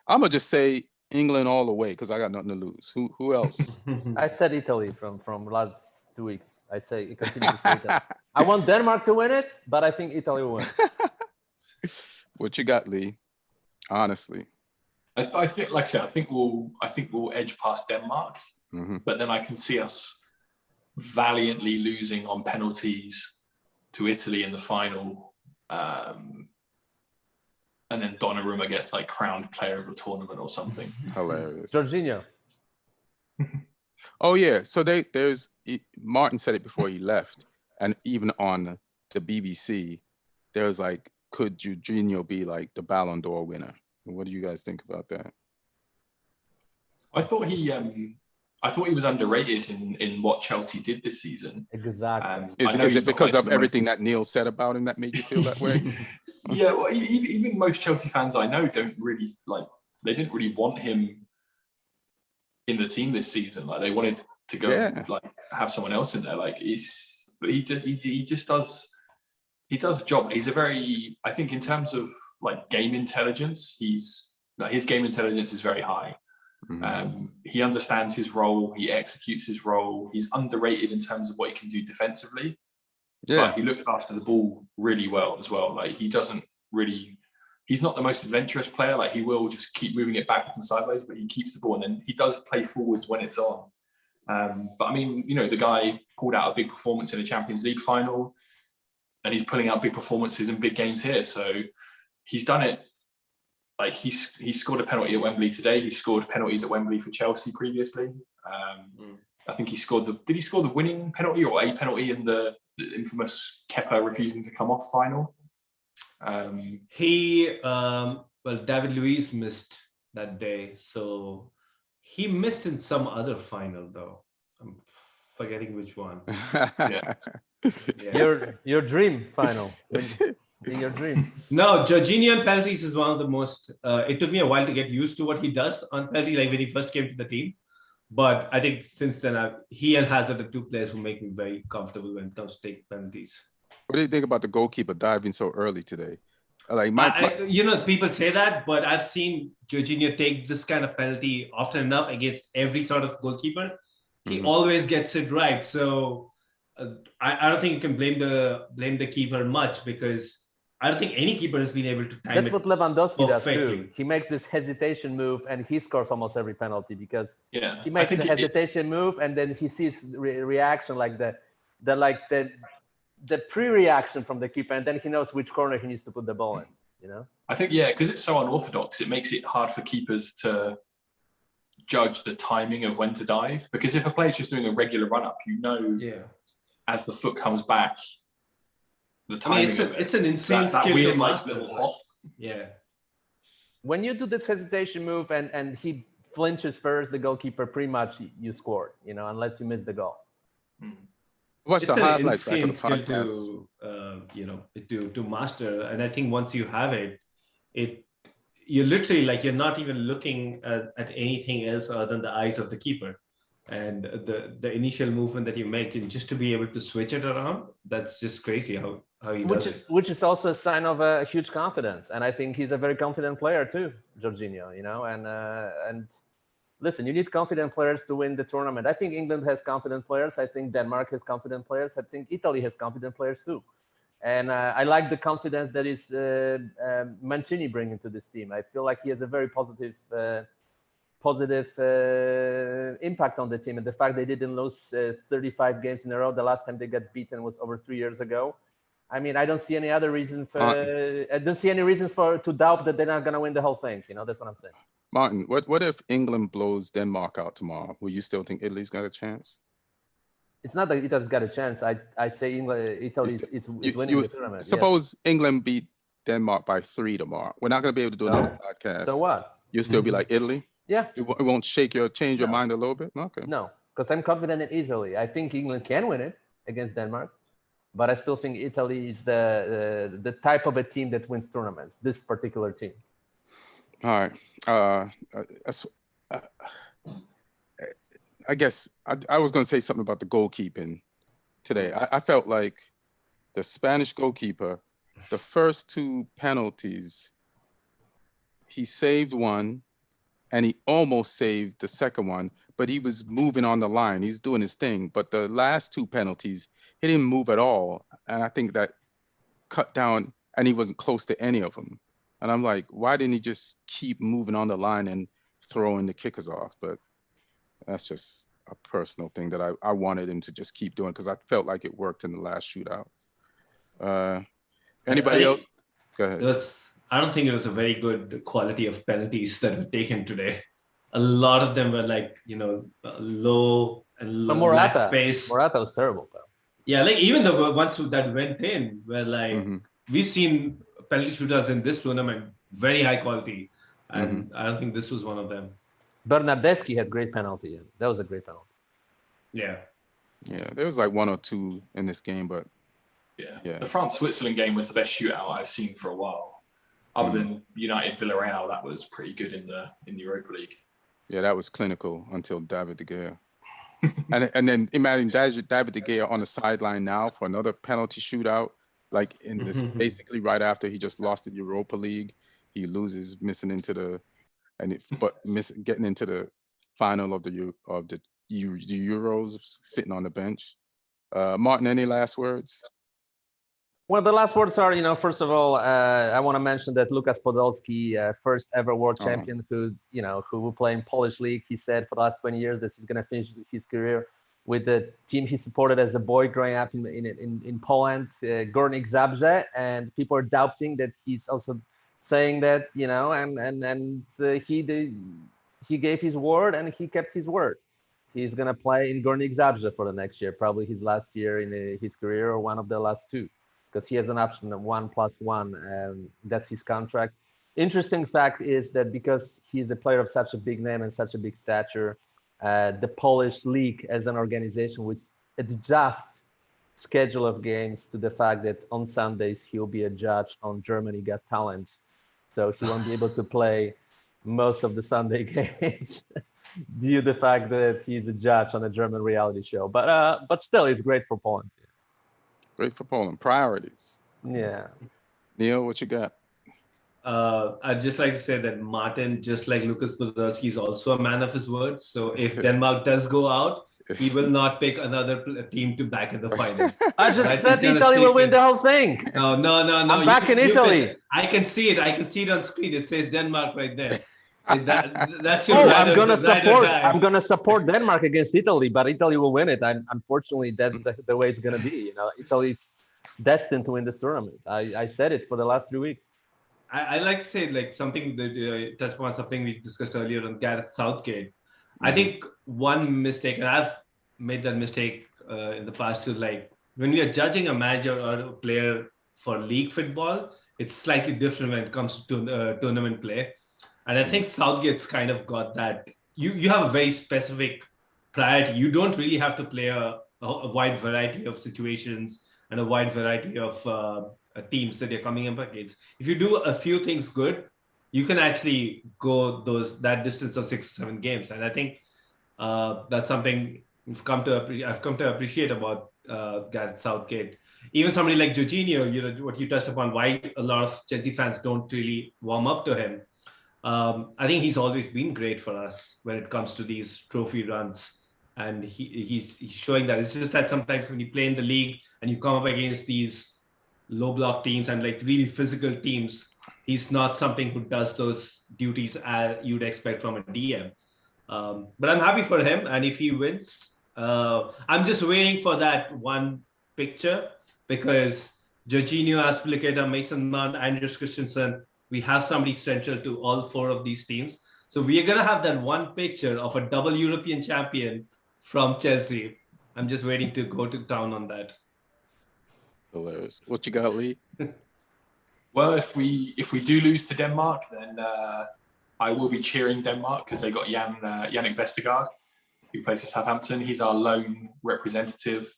I'm going to just say England all the way because I got nothing to lose. Who else? I said Italy from last 2 weeks. I continue to say Italy. I want Denmark to win it, but I think Italy will win. What you got, Lee? Honestly. I think, like I said, I think we'll edge past Denmark, but then I can see us valiantly losing on penalties to Italy in the final, and then Donnarumma gets like crowned player of the tournament or something. Hilarious. Jorginho. Oh yeah, so there's Martin said it before he left, and even on the BBC, there's like, could Jorginho be like the Ballon d'Or winner? What do you guys think about that? I thought he was underrated in what Chelsea did this season. Exactly. Is it because of everything that Neil said about him that made you feel that way? Yeah, well, even most Chelsea fans I know don't really they didn't really want him in the team this season. Like they wanted to go have someone else in there. Like he just does a job. He's a very, I think in terms of like game intelligence, his game intelligence is very high. He understands his role. He executes his role. He's underrated in terms of what he can do defensively. Yeah, but he looks after the ball really well as well. Like he's not the most adventurous player. Like he will just keep moving it backwards and sideways, but he keeps the ball, and then he does play forwards when it's on. But I mean, the guy pulled out a big performance in a Champions League final, and he's pulling out big performances in big games here. So he's done it. Like he scored a penalty at Wembley today. He scored penalties at Wembley for Chelsea previously. I think did he score the winning penalty or a penalty in the infamous Kepa refusing to come off final? David Luiz missed that day. So he missed in some other final though. I'm forgetting which one. Yeah. Your dream final. In your dream. No, Jorginho on penalties is one of the most. It took me a while to get used to what he does on penalty, like when he first came to the team. But I think since then, he and Hazard are two players who make me very comfortable when it comes to take penalties. What do you think about the goalkeeper diving so early today? Like people say that, but I've seen Jorginho take this kind of penalty often enough against every sort of goalkeeper. He always gets it right. So I don't think you can blame the keeper much, because I don't think any keeper has been able to time That's what Lewandowski does too. He makes this hesitation move, and he scores almost every penalty because he makes the hesitation move, and then he sees reaction like the pre-reaction from the keeper, and then he knows which corner he needs to put the ball in. I think because it's so unorthodox, it makes it hard for keepers to judge the timing of when to dive. Because if a player's just doing a regular run-up, as the foot comes back, the timing it's an insane skill to master. Yeah. When you do this hesitation move and he flinches first, the goalkeeper, pretty much you scored, unless you miss the goal. What's the highlights back of the podcast? To master. And I think once you have it, you're literally you're not even looking at anything else other than the eyes of the keeper. And the initial movement that you make, and just to be able to switch it around, that's just crazy how he does it. Which is also a sign of a huge confidence. And I think he's a very confident player too, Jorginho, and listen, you need confident players to win the tournament. I think England has confident players. I think Denmark has confident players. I think Italy has confident players too. And I like the confidence that is Mancini bringing to this team. I feel like he has a very positive impact on the team, and the fact they didn't lose 35 games in a row. The last time they got beaten was over 3 years ago. I mean, I don't see any other reason I don't see any reasons to doubt that they're not going to win the whole thing. That's what I'm saying. Martin, what if England blows Denmark out tomorrow? Will you still think Italy's got a chance? It's not that Italy's got a chance. I'd say Italy is winning the tournament. Suppose England beat Denmark by 3 tomorrow. We're not going to be able to do another podcast. So what? You'll still be like Italy? Yeah. It won't change your mind a little bit? Okay. No, because I'm confident in Italy. I think England can win it against Denmark, but I still think Italy is the type of a team that wins tournaments, this particular team. All right. I guess I was going to say something about the goalkeeping today. I felt like the Spanish goalkeeper, the first 2 penalties, he saved one and he almost saved the second one, but he was moving on the line. He's doing his thing. But the last 2 penalties, he didn't move at all. And I think that cut down, and he wasn't close to any of them. And I'm like, why didn't he just keep moving on the line and throwing the kickers off? But that's just a personal thing that I wanted him to just keep doing, because I felt like it worked in the last shootout. Anybody else? Go ahead. I don't think it was a very good quality of penalties that were taken today. A lot of them were like, low and lack pace. Morata was terrible, though. Yeah, like even the ones that went in were like, we've seen penalty shooters in this tournament, very high quality. And I don't think this was one of them. Bernardeschi had great penalty. That was a great penalty. Yeah. Yeah, there was like 1 or 2 in this game, but the France-Switzerland game was the best shootout I've seen for a while. Other than United-Villarreal, that was pretty good in the Europa League. Yeah, that was clinical until David de Gea. and then imagine David de Gea on the sideline now for another penalty shootout, like in this basically right after he just lost the Europa League. He loses, getting into the final of the Euros, sitting on the bench. Martin, any last words? Well, the last words are, first of all, I want to mention that Lukas Podolski, first ever world champion who will play in Polish league. He said for the last 20 years that he's going to finish his career with the team he supported as a boy growing up in Poland, Górnik Zabrze, and people are doubting that he's also saying that, he gave his word and he kept his word. He's going to play in Górnik Zabrze for the next year, probably his last year in his career or one of the last 2. Because he has an option of 1+1, that's his contract. Interesting fact is that because he's a player of such a big name and such a big stature, the Polish league as an organization which adjusts schedule of games to the fact that on Sundays he'll be a judge on Germany Got Talent, so he won't be able to play most of the Sunday games due to the fact that he's a judge on a German reality show. But still, it's great for Poland. Great for Poland. Priorities. Yeah. Neil, what you got? I'd just like to say that Martin, just like Lukas Podolski, is also a man of his words. So if Denmark does go out, he will not pick another team to back in the final. I just said Italy will win the whole thing. No. I'm back in Italy. I can see it. I can see it on screen. It says Denmark right there. That's your I'm gonna support Denmark against Italy, but Italy will win it. Unfortunately, that's the way it's gonna be. Italy's destined to win this tournament. I said it for the last 3 weeks. I like to say like something that touch upon something we discussed earlier on Gareth Southgate. I think one mistake, and I've made that mistake in the past, is like when we are judging a manager or a player for league football, it's slightly different when it comes to tournament play. And I think Southgate's kind of got that. You have a very specific priority. You don't really have to play a wide variety of situations and a wide variety of teams that you're coming up against. If you do a few things good, you can actually go that distance of 6-7 games. And I think that's something I've come to appreciate about Gareth Southgate. Even somebody like Jorginho, what you touched upon, why a lot of Chelsea fans don't really warm up to him. I think he's always been great for us when it comes to these trophy runs, and he's showing that. It's just that sometimes when you play in the league and you come up against these low block teams and like really physical teams, he's not something who does those duties as you'd expect from a DM. But I'm happy for him, and if he wins, I'm just waiting for that one picture, because Jorginho, Aspilicueta, Mason Mount, Andreas Christensen, we have somebody central to all 4 of these teams. So we are going to have that one picture of a double European champion from Chelsea. I'm just waiting to go to town on that. Hilarious. What you got, Lee? Well, if we do lose to Denmark, then I will be cheering Denmark, because they got Yannick Vestergaard, who plays for Southampton. He's our lone representative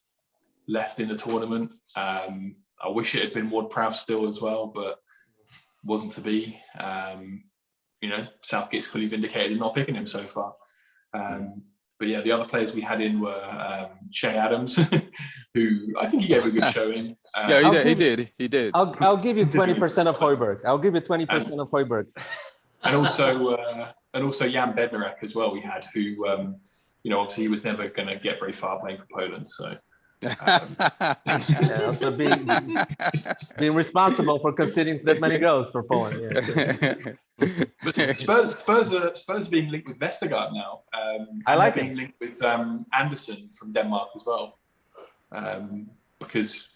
left in the tournament. I wish it had been Ward-Prowse still as well, but wasn't to be. Southgate's fully vindicated in not picking him so far. yeah, the other players we had in were Shea Adams, who I think he gave a good showing. Yeah, he did. I'll give you 20% of Højbjerg. I'll give you 20% of Højbjerg. And also Jan Bednarek as well. We had who, obviously he was never going to get very far playing for Poland. So. Also being responsible for conceding that many goals for Poland. Yeah. But Spurs are being linked with Vestergaard now. I like being linked with Anderson from Denmark as well, because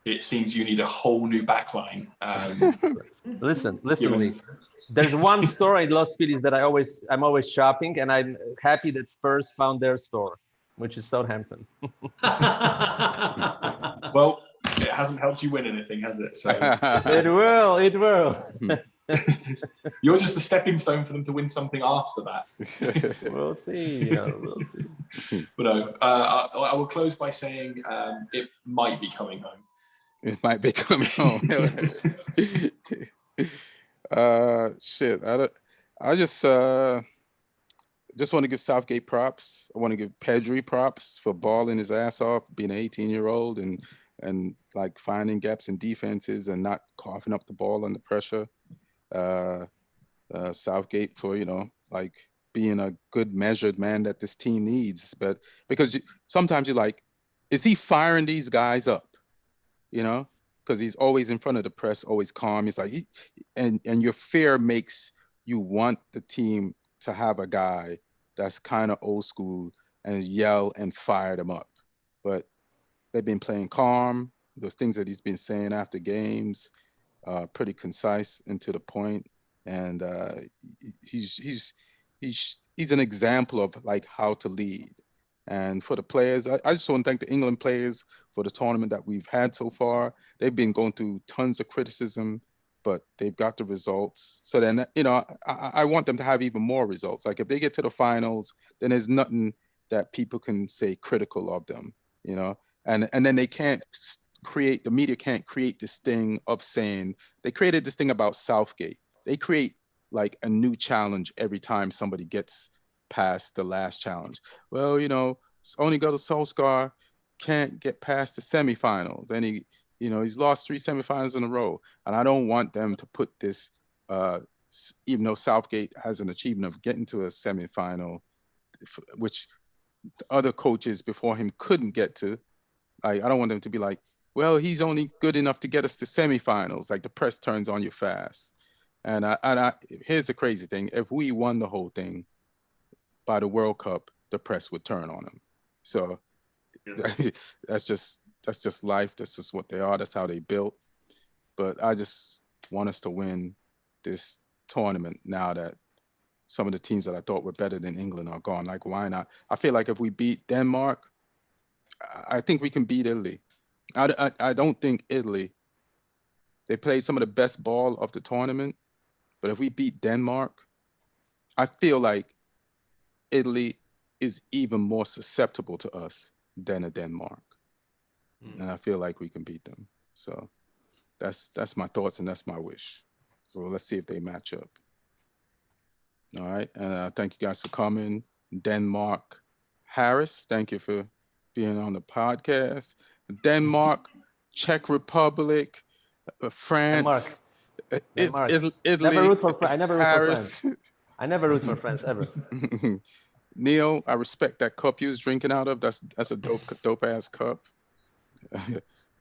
it seems you need a whole new backline. Listen to me. There's one store in Los Feliz that I'm always shopping, and I'm happy that Spurs found their store, which is Southampton. Well, it hasn't helped you win anything, has it? So it will. You're just the stepping stone for them to win something after that. We'll see. But no, I will close by saying it might be coming home. It might be coming home. Shit. I just want to give Southgate props. I want to give Pedri props for balling his ass off, being an 18-year-old and like finding gaps in defenses and not coughing up the ball under pressure. Southgate for, like being a good measured man that this team needs. But because sometimes you're like, is he firing these guys up? Because he's always in front of the press, always calm. He's like, and your fear makes you want the team to have a guy that's kind of old school and yell and fire them up. But they've been playing calm. Those things that he's been saying after games, pretty concise and to the point. And he's an example of like how to lead. And for the players, I just want to thank the England players for the tournament that we've had so far. They've been going through tons of criticism, but they've got the results. So then, I want them to have even more results. Like if they get to the finals, then there's nothing that people can say critical of them, and then they can't the media can't create this thing of saying, they created this thing about Southgate. They create like a new challenge every time somebody gets past the last challenge. Well, only go to Solskjaer can't get past the semifinals, and he's lost 3 semifinals in a row. And I don't want them to put this, even though Southgate has an achievement of getting to a semifinal, which the other coaches before him couldn't get to. I don't want them to be like, well, he's only good enough to get us to semifinals. Like the press turns on you fast. And here's the crazy thing: if we won the whole thing by the World Cup, the press would turn on him. So that's just life. That's just what they are. That's how they built. But I just want us to win this tournament now that some of the teams that I thought were better than England are gone. Like, why not? I feel like if we beat Denmark, I think we can beat Italy. I don't think Italy, they played some of the best ball of the tournament, but if we beat Denmark, I feel like Italy is even more susceptible to us than a Denmark. And I feel like we can beat them. So that's my thoughts and that's my wish. So let's see if they match up. All right. And thank you guys for coming. Denmark Harris, thank you for being on the podcast. Denmark, Czech Republic, France, Italy. Never root for France. I never root Paris. for France. I never root for France ever. Neil, I respect that cup you was drinking out of. That's a dope ass cup.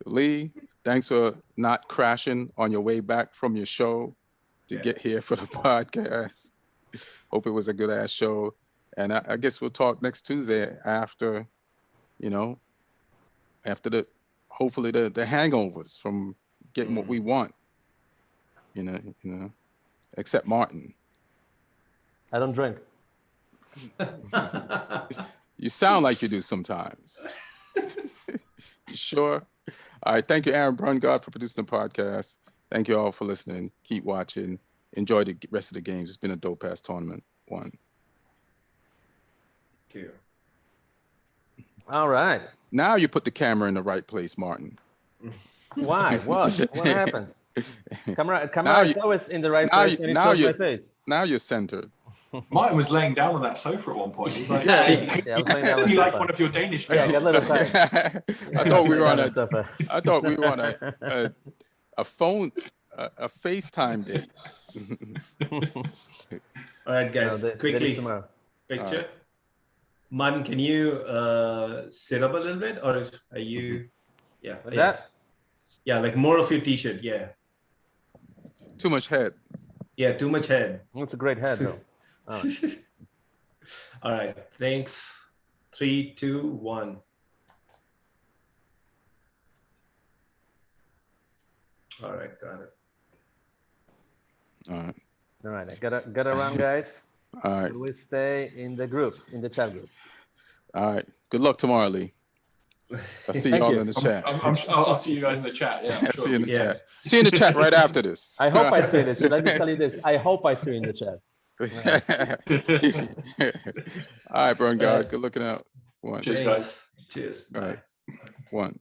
Lee, thanks for not crashing on your way back from your show to get here for the podcast. Hope it was a good ass show. And I guess we'll talk next Tuesday after, hopefully the hangovers from getting what we want. Except Martin. I don't drink. You sound like you do sometimes. You sure? All right. Thank you, Aaron Brungardt, for producing the podcast. Thank you all for listening. Keep watching. Enjoy the rest of the games. It's been a dope ass tournament. One. Thank you. All right. Now you put the camera in the right place, Martin. Why? What? What happened? Camera is always in the right place when it shows my face. Now you're centered. Martin was laying down on that sofa at one point. He's like, Yeah, hey, I was laying down on you the like sofa. one of your Danish Yeah, I girls. got a little tired. I thought we were on Laying down on the sofa. I thought we were on a phone a FaceTime date. All right, guys, that is quickly tomorrow. picture. Martin, can you sit up a little bit, or are you? Yeah, With yeah, that? yeah, like more of your t-shirt. Yeah, Too much head. yeah, too much head. It's a great head, though. All right. All right, thanks. 3, 2, 1. All right, got it. All right. All right, I got around, guys. All right. We stay in the group, in the chat group. All right. Good luck tomorrow, Lee. I'll see Thank y'all you. in the chat. I'll see you guys in the chat. Yeah, I'm I'll sure. see you in the Yeah. chat. See you in the chat right after this. I hope I see you in the chat. Let me tell you this. I hope I see you in the chat. All right, Brungardt. Good looking out. One. Cheers, guys. Cheers. All right. One.